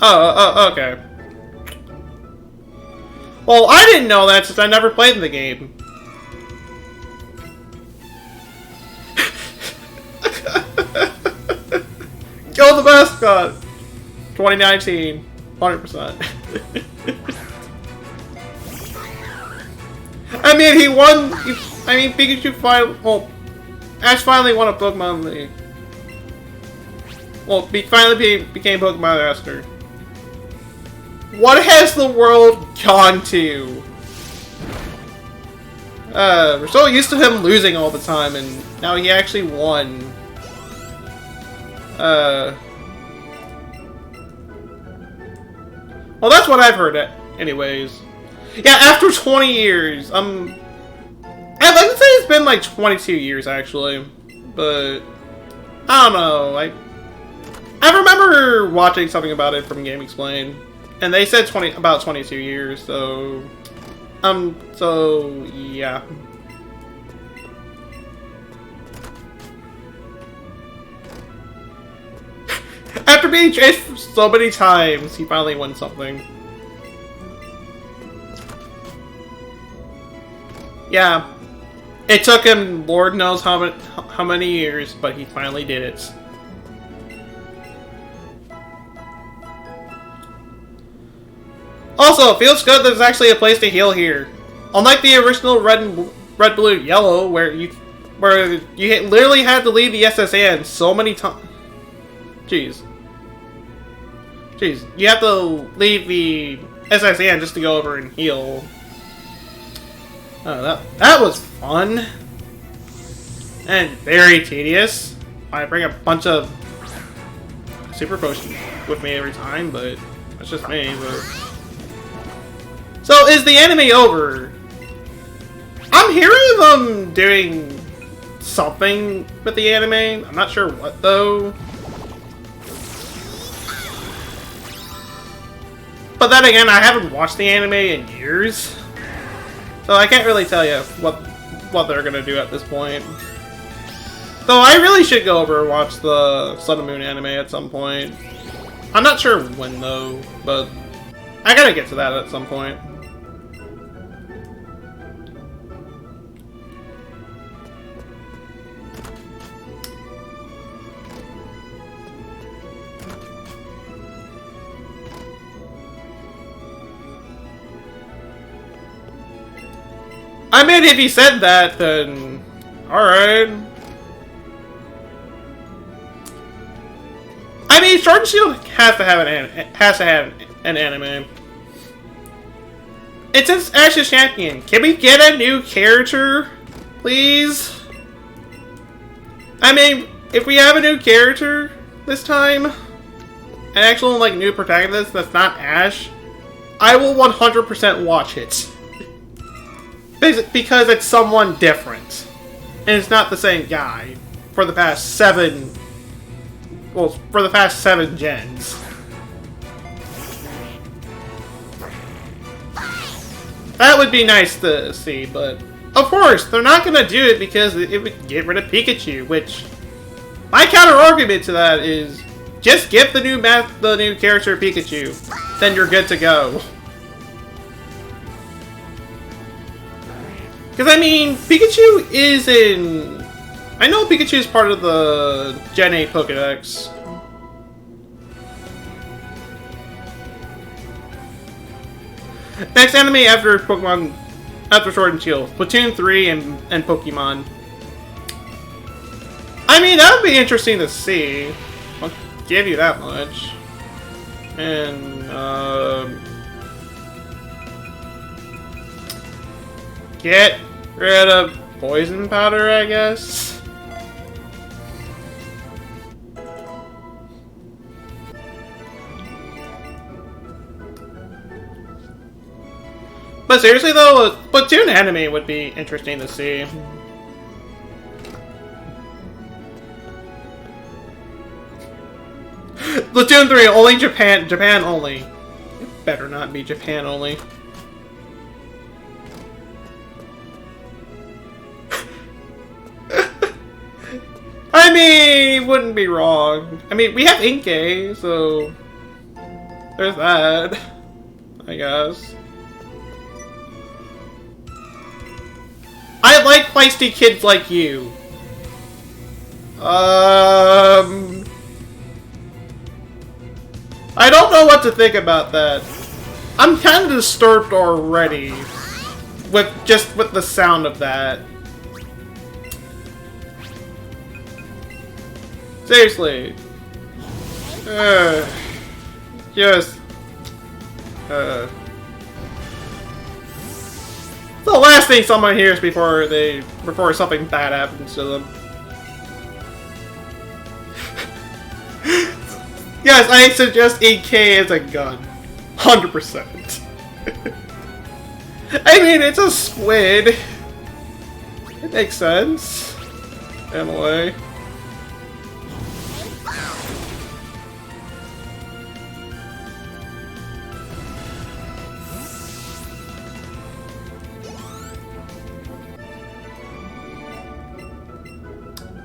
Oh, okay. Well, I didn't know that since I never played the game. Kill the mascot! 2019. 100%. I mean, he won... I mean, Pikachu finally... Well, Ash finally won a Pokemon League. Well, he finally became Pokemon Master. What has the world gone to? We're so used to him losing all the time, and now he actually won. Well, that's what I've heard, anyways. Yeah, after 20 years, I'd like to say it's been like 22 years, actually. But, I don't know, I remember watching something about it from Game Explain, and they said about 22 years, so... yeah. After being chased so many times, he finally won something. Yeah. It took him Lord knows how many years, but he finally did it. Also, it feels good there's actually a place to heal here. Unlike the original red, blue, yellow, where you literally had to leave the SSN so many times. Jeez, you have to leave the SSN just to go over and heal. Oh, that was fun. And very tedious. I bring a bunch of super potions with me every time, but that's just me, but... So, is the anime over? I'm hearing them doing something with the anime. I'm not sure what, though. But then again, I haven't watched the anime in years. So I can't really tell you what they're gonna do at this point. Though I really should go over and watch the Sun and Moon anime at some point. I'm not sure when though, but I gotta get to that at some point. I mean, if he said that, then alright. I mean, Sword and Shield has to have an anime. It's since Ash's Champion. Can we get a new character, please? I mean, if we have a new character this time, an actual like new protagonist that's not Ash, I will 100% watch it. Because it's someone different. And it's not the same guy for the past 7 gens. That would be nice to see, but of course, they're not gonna do it because it would get rid of Pikachu, which my counter argument to that is just give the new character Pikachu, then you're good to go. Because, I mean, Pikachu is in... I know Pikachu is part of the Gen 8 Pokedex. Next anime after Pokemon... After Sword and Shield. Splatoon 3 and Pokemon. I mean, that would be interesting to see. I'll give you that much. And, get rid of poison powder, I guess. But seriously though, a Splatoon anime would be interesting to see. Splatoon 3, only Japan only. It better not be Japan only. I mean, wouldn't be wrong. I mean, we have Inkay, so there's that, I guess. I like feisty kids like you. I don't know what to think about that. I'm kind of disturbed already with the sound of that. Seriously. Just... the last thing someone hears before something bad happens to them. Yes, I suggest AK as a gun. 100%. I mean, it's a squid. It makes sense. In a way.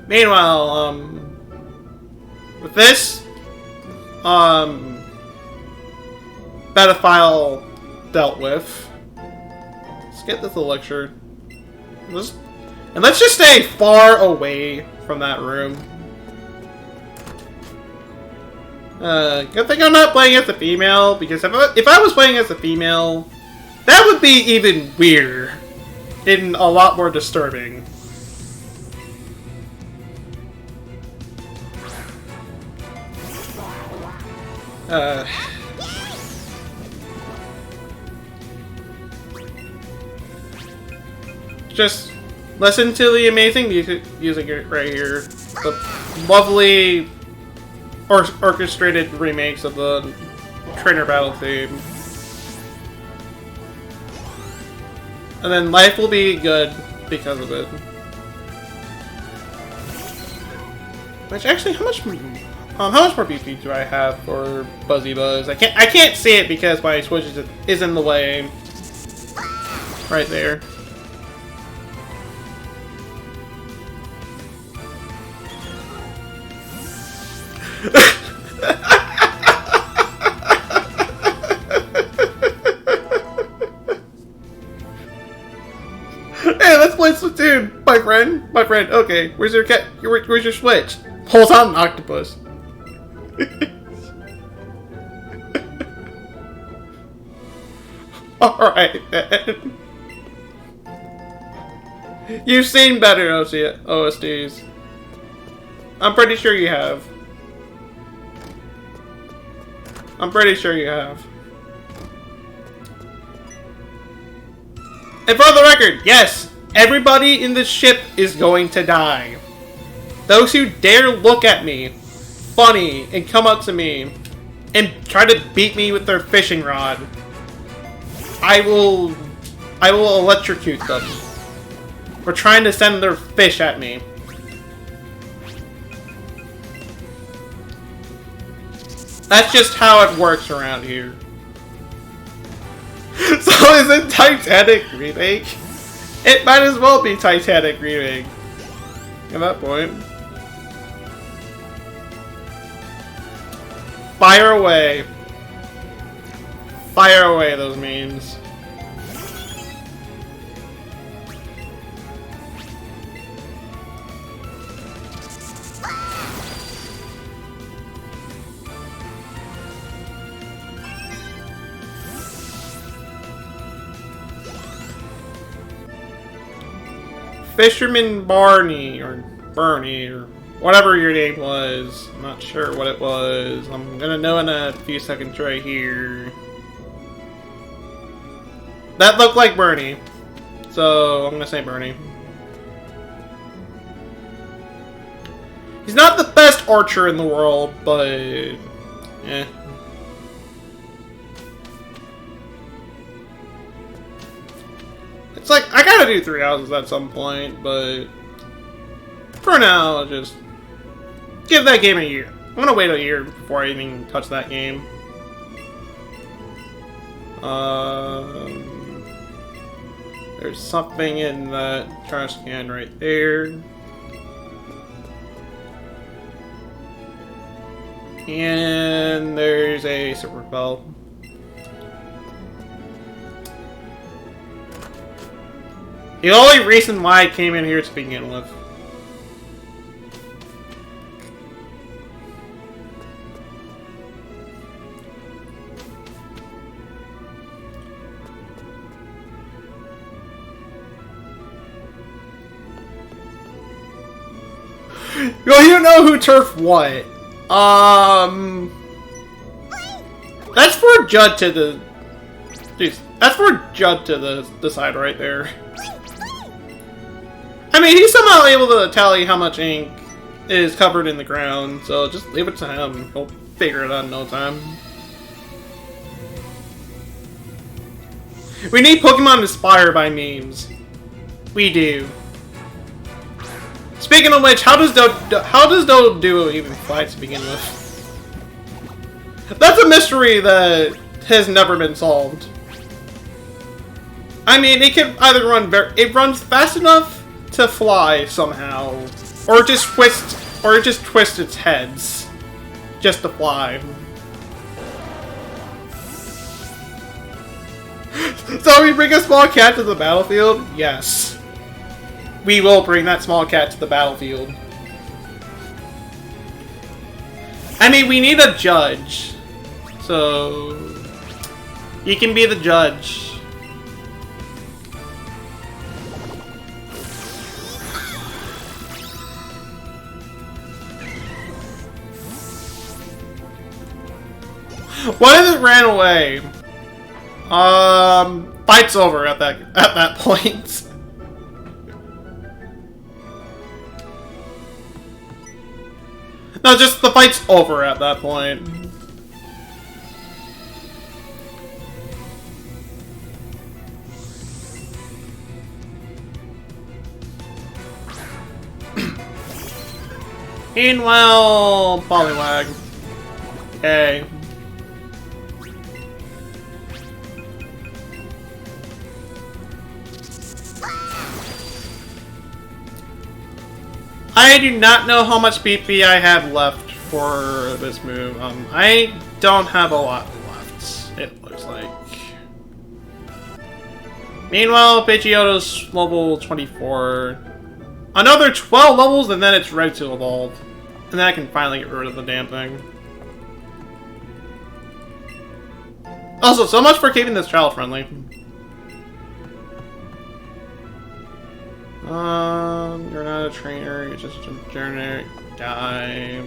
Meanwhile, with this, pedophile dealt with. Let's get this elixir. And let's just stay far away from that room. Good thing I'm not playing as a female, because if I was playing as a female, that would be even weirder. And a lot more disturbing. Just listen to the amazing music right here. The lovely orchestrated remakes of the trainer battle theme. And then life will be good because of it. Which actually, how much more BP do I have for Buzzy Buzz? I can't see it because my Switch is in the way. Right there. dude, my friend, okay, where's your cat, where's your switch? Hold on, octopus. Alright, then. You've seen better OSDs. I'm pretty sure you have. I'm pretty sure you have. And for the record, yes, everybody in this ship is going to die. Those who dare look at me funny and come up to me and try to beat me with their fishing rod, I will electrocute them. We're trying to send their fish at me. That's just how it works around here. So is it Titanic remake? It might as well be Titanic remake. At that point. Fire away. Fire away those memes. Fisherman Barney, or Bernie, or whatever your name was. I'm not sure what it was. I'm gonna know in a few seconds right here. That looked like Bernie. So, I'm gonna say Bernie. He's not the best archer in the world, but... eh. It's like, I gotta do 3 houses at some point, but... for now, just... give that game a year. I'm gonna wait a year before I even touch that game. There's something in that trash can right there. And there's a super bell. The only reason why I came in here to begin with. Well, you know who turf what. That's for Judd to the... Jeez, that's for Judd to decide right there. I mean, he's somehow able to tally how much ink is covered in the ground, so just leave it to him. He'll figure it out in no time. We need Pokemon inspired by memes. We do. Speaking of which, how does Doduo even fly to begin with? That's a mystery that has never been solved. I mean, it can either run it runs fast enough to fly somehow, or just twist its heads just to fly. So we bring a small cat to the battlefield? Yes. We will bring that small cat to the battlefield. I mean, we need a judge. So... you can be the judge. What if it ran away? Fight's over at that point. No, just the fight's over at that point. Meanwhile, Poliwag. Okay. I do not know how much BP I have left for this move. I don't have a lot left, it looks like. Meanwhile, Pidgeotto's level 24. Another 12 levels, and then it's ready to evolve. And then I can finally get rid of the damn thing. Also, so much for keeping this child friendly. You're not a trainer, you're just a generic guy.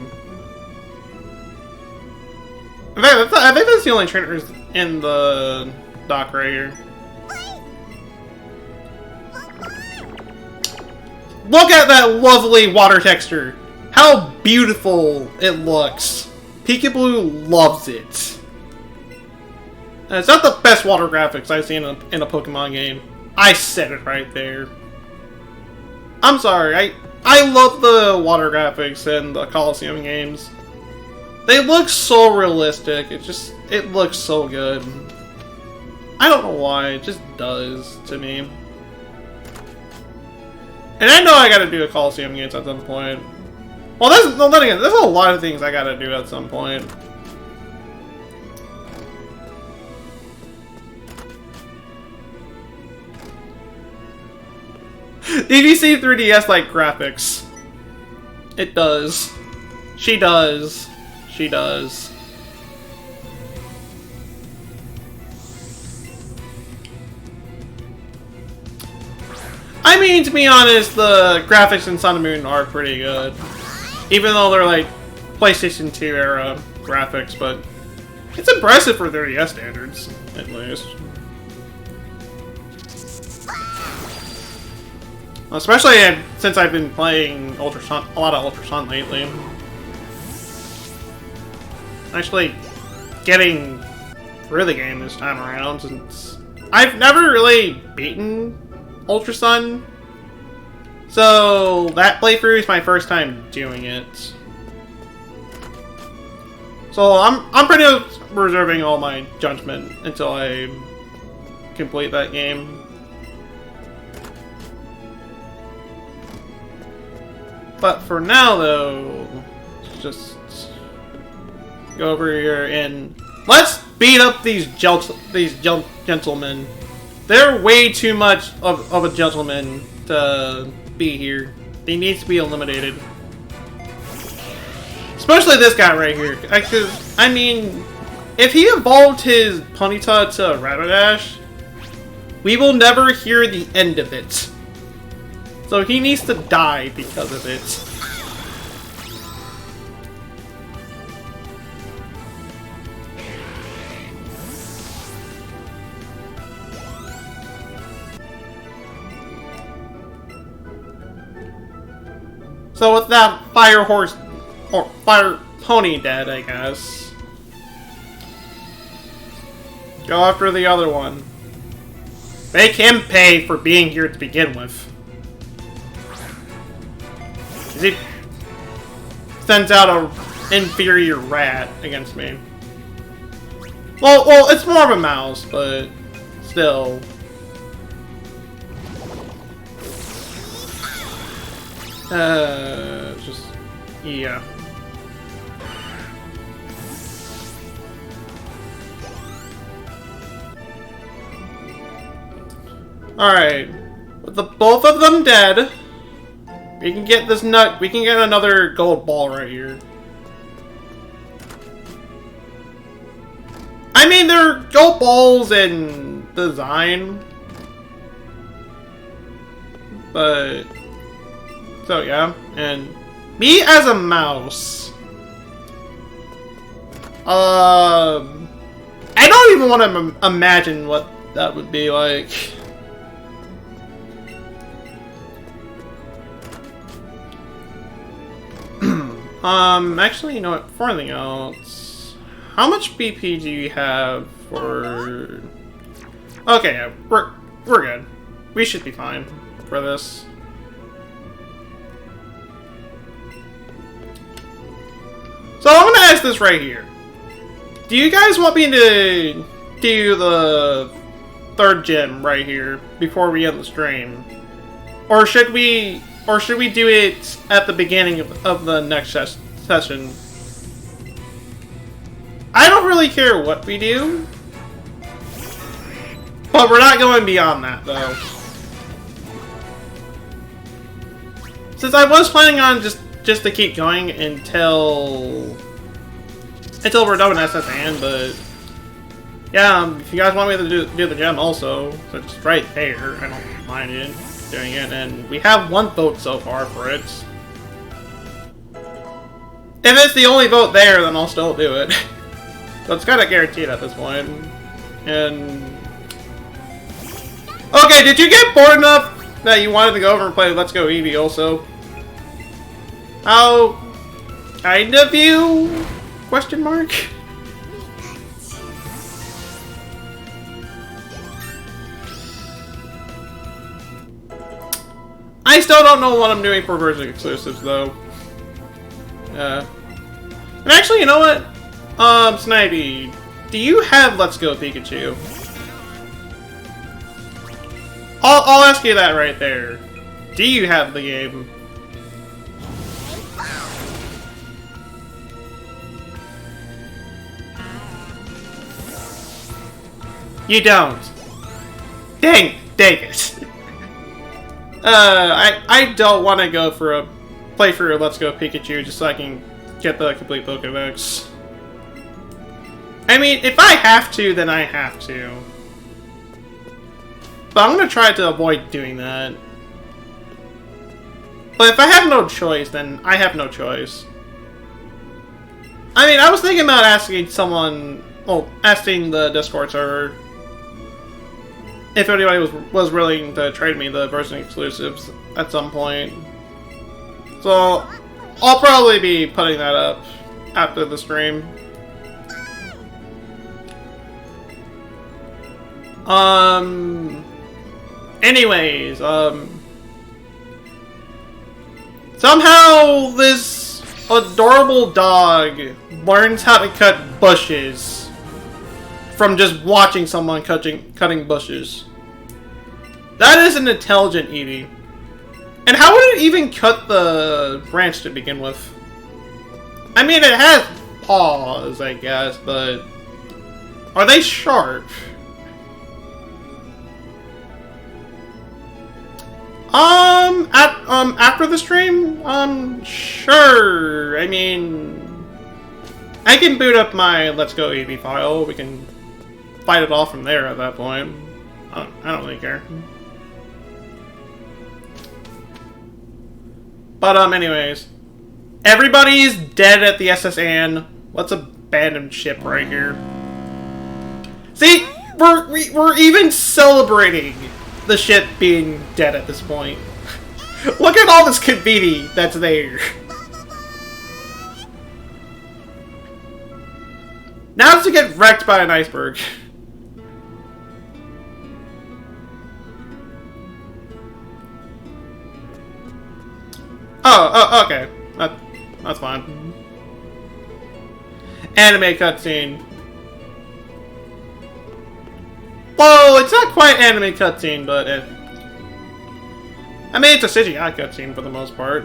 In fact, I think that's the only trainers in the dock right here. Look at that lovely water texture! How beautiful it looks! Peekaboo loves it. And it's not the best water graphics I've seen in a Pokemon game. I said it right there. I'm sorry, I love the water graphics in the Coliseum games. They look so realistic, it looks so good. I don't know why, it just does to me. And I know I gotta do a Coliseum games at some point. Well, then again, there's a lot of things I gotta do at some point. Did you see 3DS like graphics? It does. She does. She does. I mean, to be honest, the graphics in Sun and Moon are pretty good. Even though they're like PlayStation 2 era graphics, but it's impressive for 3DS standards, at least. Especially since I've been playing a lot of Ultra Sun lately. Actually, getting through the game this time around, since I've never really beaten Ultra Sun, so that playthrough is my first time doing it. So I'm pretty much reserving all my judgment until I complete that game. But for now, though, just go over here and let's beat up these gentlemen. They're way too much of a gentleman to be here. They need to be eliminated. Especially this guy right here. I mean, if he evolved his Ponyta to Rapidash, we will never hear the end of it. So he needs to die because of it. So with that fire horse, or fire pony dead, I guess. Go after the other one. Make him pay for being here to begin with. He sends out an inferior rat against me. Well, it's more of a mouse, but still. Yeah. Alright. With both of them dead, we can get this nut. We can get another gold ball right here. I mean, they're gold balls in design, but so yeah. And me as a mouse, I don't even want to imagine what that would be like. Actually, you know what? For anything else, how much BP do you have for? Okay, yeah, we're good. We should be fine for this. So I'm gonna ask this right here. Do you guys want me to do the third gym right here before we end the stream, or should we do it at the beginning of the next session? I don't really care what we do. But we're not going beyond that, though. Since I was planning on just to keep going until we're done with SSN, but yeah, if you guys want me to do the gem also, so it's right there, I don't mind it doing it, and we have one vote so far for it. If it's the only vote there, then I'll still do it. So it's kind of guaranteed at this point. And okay, did you get bored enough that you wanted to go over and play Let's Go Eevee also? How kind of you? Question mark? I still don't know what I'm doing for version exclusives though. And actually, you know what? Snivy, do you have Let's Go Pikachu? I'll ask you that right there. Do you have the game? You don't. Dang it. I don't want to go for a playthrough of Let's Go Pikachu just so I can get the complete Pokedex. I mean, if I have to, then I have to. But I'm gonna try to avoid doing that. But if I have no choice, then I have no choice. I mean, I was thinking about asking someone, well, asking the Discord server if anybody was willing to trade me the version exclusives at some point. So I'll probably be putting that up after the stream. Anyways, somehow this adorable dog learns how to cut bushes from just watching someone cutting bushes. That is an intelligent Eevee. And how would it even cut the branch to begin with? I mean, it has paws, I guess, but are they sharp? After the stream? Sure. I mean, I can boot up my Let's Go Eevee file. We can fight it all from there at that point. I don't really care. But, anyways. Everybody's dead at the SSN. Let's abandon ship right here. See? We're even celebrating the ship being dead at this point. Look at all this confetti that's there. Now it's to get wrecked by an iceberg. Oh, okay. That's fine. Anime cutscene. Well, it's not quite anime cutscene, but I mean, it's a CGI cutscene for the most part.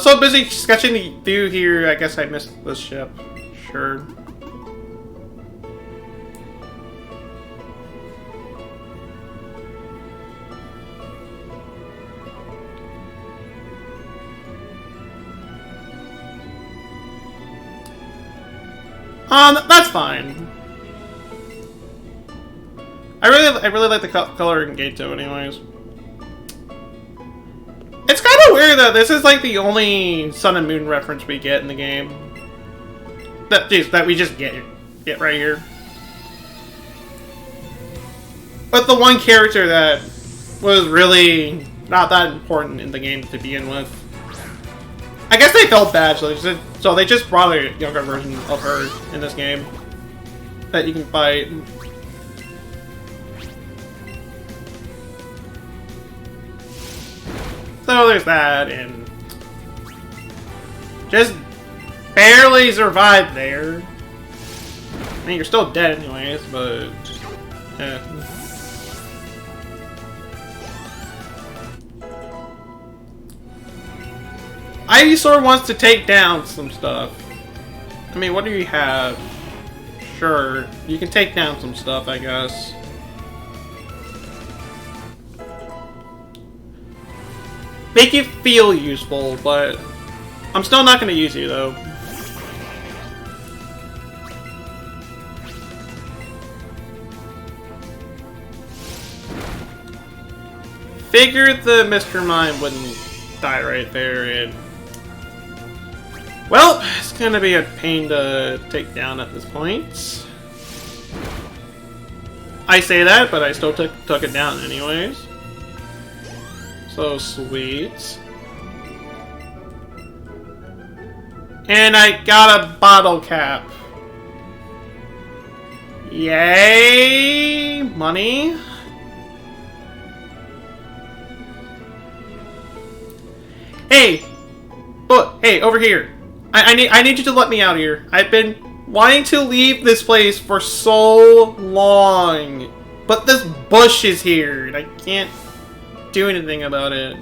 So busy sketching the view here, I guess I missed the ship. Sure. That's fine. I really like the color in Gate 2 anyways. It's kind of weird that this is like the only Sun and Moon reference we get in the game. That we just get right here. But the one character that was really not that important in the game to begin with. I guess they felt bad, so they just brought a younger version of her in this game that you can fight. So there's that, and just barely survived there. I mean, you're still dead anyways, but Ivysaur wants to take down some stuff. I mean, what do you have? Sure, you can take down some stuff, I guess. Make you feel useful, but I'm still not gonna use you, though. Figured the Mr. Mime wouldn't die right there, and... Well, it's gonna be a pain to take down at this point. I say that, but I still took it down anyways. So sweet. And I got a bottle cap. Yay! Money. Hey! Oh, hey, over here. I need you to let me out of here. I've been wanting to leave this place for so long. But this bush is here, and I can't do anything about it.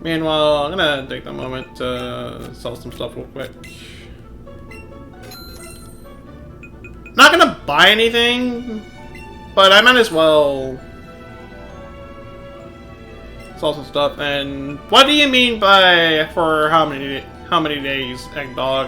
Meanwhile, I'm gonna take a moment to sell some stuff real quick. Not gonna buy anything, but I might as well sell some stuff. And what do you mean by for how many days, Eggdog?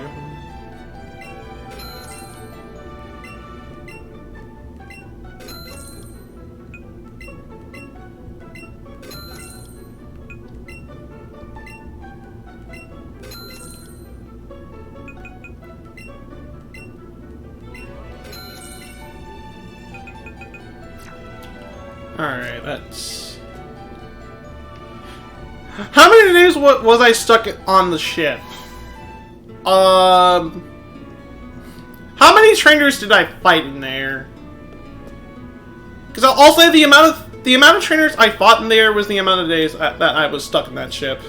Alright, that's... How many days was I stuck on the ship? How many trainers did I fight in there? Because I'll say the amount of trainers I fought in there was the amount of days that I was stuck in that ship.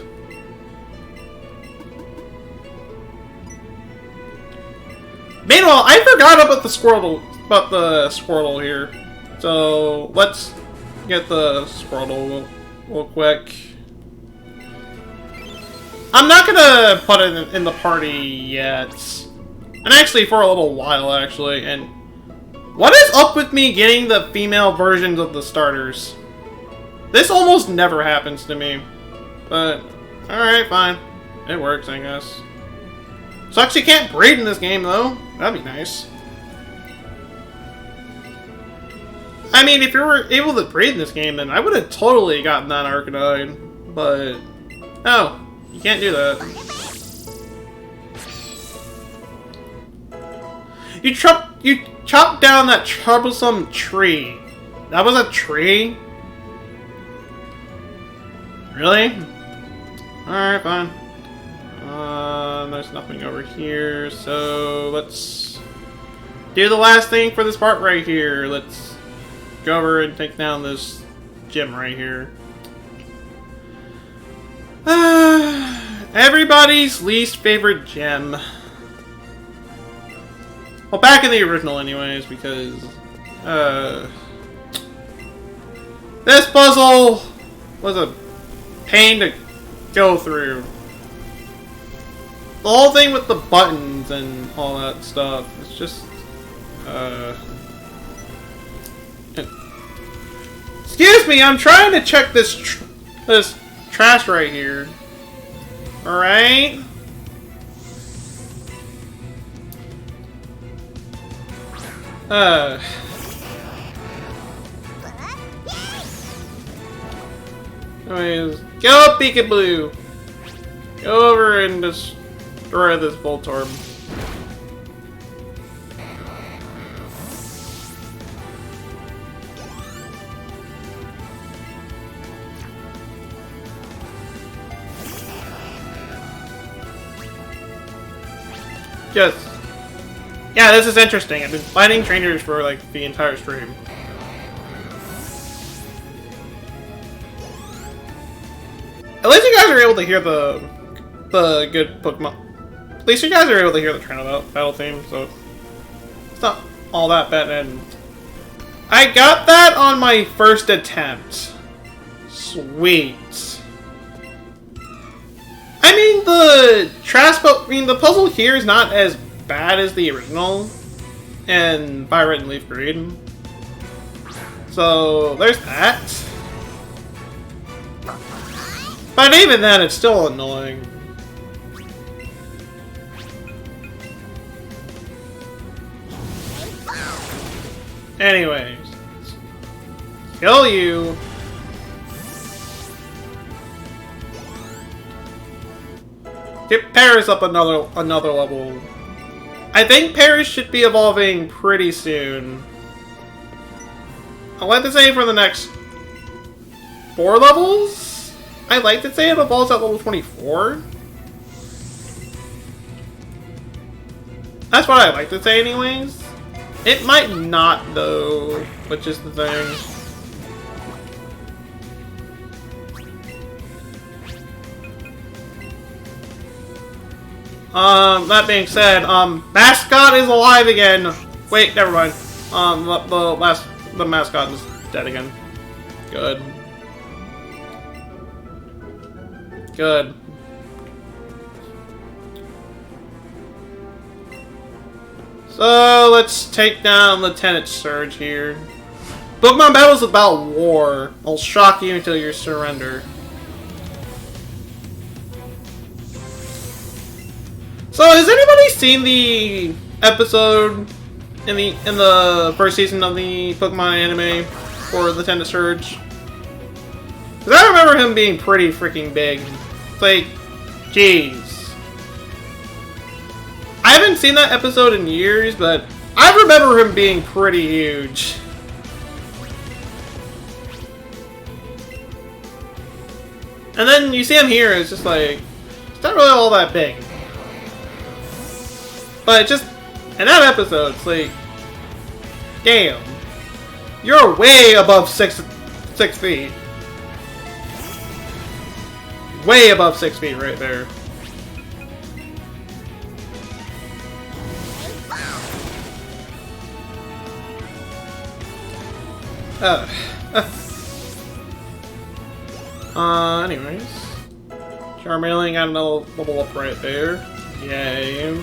Meanwhile, I forgot about the Squirtle here. So let's get the Squirtle real quick. I'm not gonna put it in the party yet. And actually for a little while, actually. And what is up with me getting the female versions of the starters? This almost never happens to me. But, alright, fine. It works, I guess. Sucks you can't breed in this game, though. That'd be nice. I mean, if you were able to breed in this game, then I would have totally gotten that Arcanine. But, no. You can't do that. You chopped down that troublesome tree. That was a tree? Really? Alright, fine. There's nothing over here, so let's do the last thing for this part right here. Let's go over and take down this gym right here. Everybody's least favorite gem. Well, back in the original anyways, because this puzzle was a pain to go through. The whole thing with the buttons and all that stuff, it's just excuse me, I'm trying to check this trash right here. Alright? Anyways, go Peekaboo! Go over and destroy this Voltorb. Yes. Yeah, this is interesting. I've been fighting trainers for like the entire stream. At least you guys are able to hear the good Pokemon. At least you guys are able to hear the trainer battle theme, so it's not all that bad. And I got that on my first attempt. Sweet. I mean, mean, the puzzle here is not as bad as the original in Fire Red and Leaf Green. So, there's that. But even then, it's still annoying. Anyways. Kill you. Get Paris up another level. I think Paris should be evolving pretty soon. I'd like to say for the next 4 levels? I'd like to say it evolves at level 24. That's what I like to say anyways. It might not though, which is the thing. That being said, Mascot is alive again. Wait, never mind. The mascot is dead again. Good. Good. So, let's take down Lieutenant Surge here. Pokemon Battle is about war. I'll shock you until you surrender. So, has anybody seen the episode in the first season of the Pokemon anime for Lieutenant Surge? Because I remember him being pretty freaking big. It's like, jeez. I haven't seen that episode in years, but I remember him being pretty huge. And then you see him here, it's just like, it's not really all that big. But just, in that episode, it's like, damn. You're way above 6 feet. Way above 6 feet right there. Anyways. Charmeleon got another level up right there. Yay.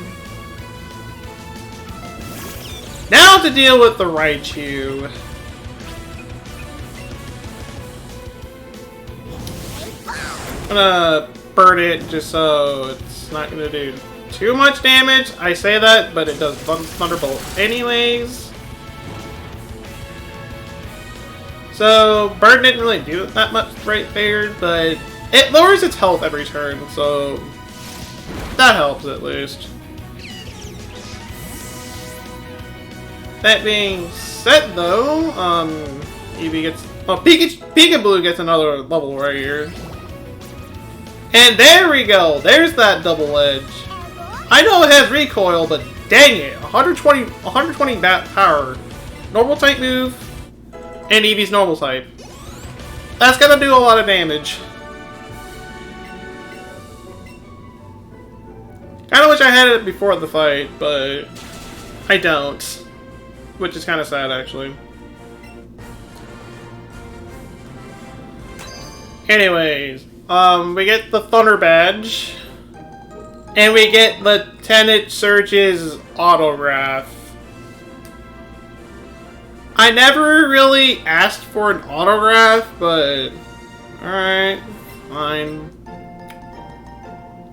Now to deal with the Raichu. I'm gonna burn it just so it's not gonna do too much damage. I say that, but it does Thunderbolt anyways. So, Burn didn't really do that much right there, but it lowers its health every turn, so that helps at least. That being said, though, Eevee gets, well, Peekaboo gets another level right here. And there we go! There's that double edge. I know it has recoil, but dang it! 120 bat power. Normal type move, and Eevee's normal type. That's gonna do a lot of damage. Kinda wish I had it before the fight, but I don't. Which is kinda sad, actually. Anyways, we get the Thunder Badge. And we get Lieutenant Surge's autograph. I never really asked for an autograph, but alright, fine.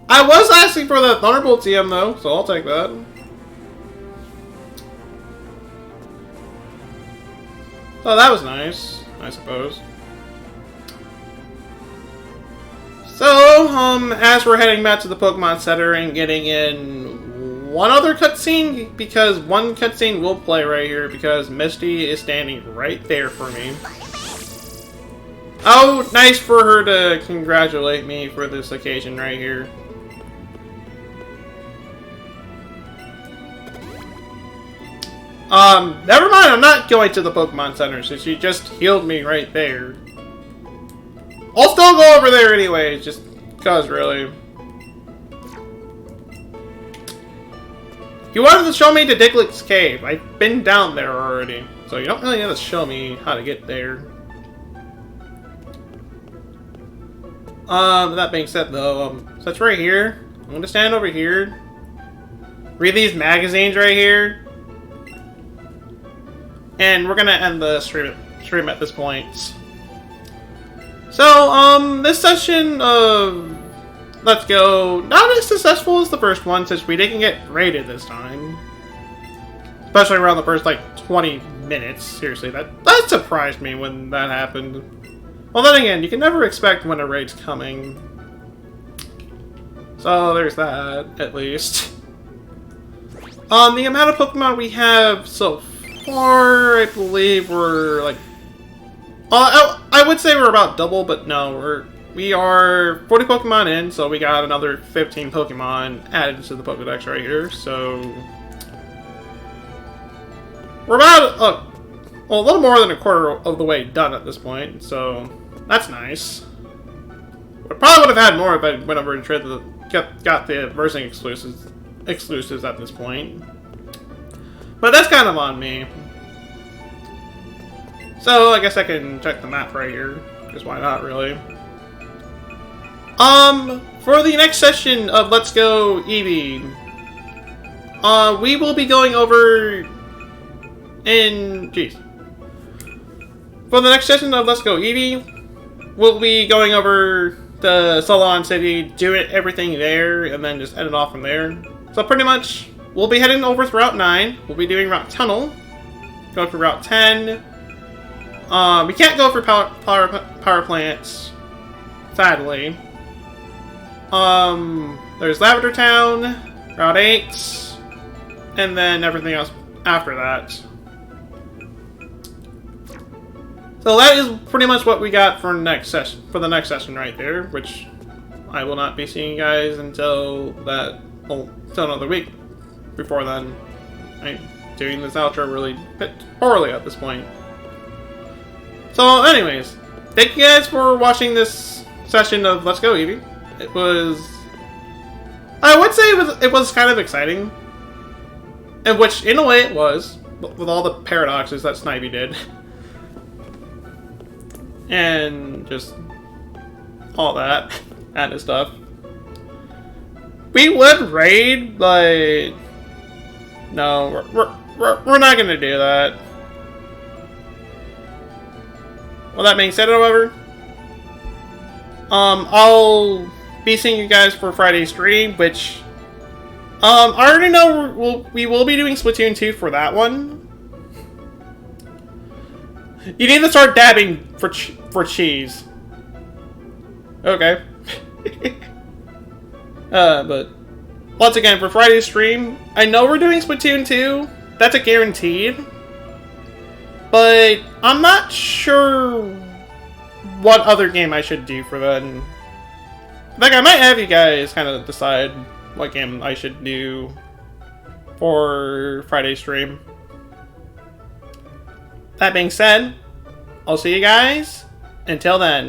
I was asking for the Thunderbolt TM though, so I'll take that. Oh, that was nice, I suppose. So, as we're heading back to the Pokemon Center and getting in one other cutscene, because one cutscene will play right here, because Misty is standing right there for me. Oh, nice for her to congratulate me for this occasion right here. Never mind, I'm not going to the Pokemon Center, so she just healed me right there. I'll still go over there anyways, just cause really. You wanted to show me to Digley's Cave. I've been down there already, so you don't really have to show me how to get there. That being said, though, so it's right here. I'm gonna stand over here. Read these magazines right here. And we're gonna end the stream at this point. So, this session of Let's Go, not as successful as the first one, since we didn't get raided this time. Especially around the first, like, 20 minutes. Seriously, that surprised me when that happened. Well, then again, you can never expect when a raid's coming. So, there's that, at least. The amount of Pokemon we have so far, I believe we're, like... I would say we're about double, but no, we are 40 Pokemon in, so we got another 15 Pokemon added to the Pokedex right here, so... We're about a little more than a quarter of the way done at this point, so that's nice. I probably would have had more if I went over and tried to got the versing exclusives at this point. But that's kind of on me. So I guess I can check the map right here, because why not, really? For the next session of Let's Go Eevee, we will be going over for the next session of Let's Go Eevee, we'll be going over the Salon City, doing everything there, and then just end it off from there. So pretty much, we'll be heading over to Route 9. We'll be doing Route Tunnel. Go for Route 10. We can't go for power plants, sadly. There's Lavender Town, Route 8, and then everything else after that. So that is pretty much what we got for the next session right there, which I will not be seeing you guys until another week. Before then, I'm doing this outro really poorly at this point. So anyways, thank you guys for watching this session of Let's Go Eevee. I would say it was kind of exciting. And which, in a way, it was, with all the paradoxes that Snivy did. And just all that kind of stuff. We would raid, but no, we're not gonna do that. Well, that being said, however, I'll be seeing you guys for Friday's stream, which I already know we will be doing Splatoon 2 for that one. You need to start dabbing for cheese. Okay. But once again, for Friday's stream, I know we're doing Splatoon 2. That's a guaranteed. But I'm not sure what other game I should do for that. In fact, I might have you guys kind of decide what game I should do for Friday's stream. That being said, I'll see you guys until then.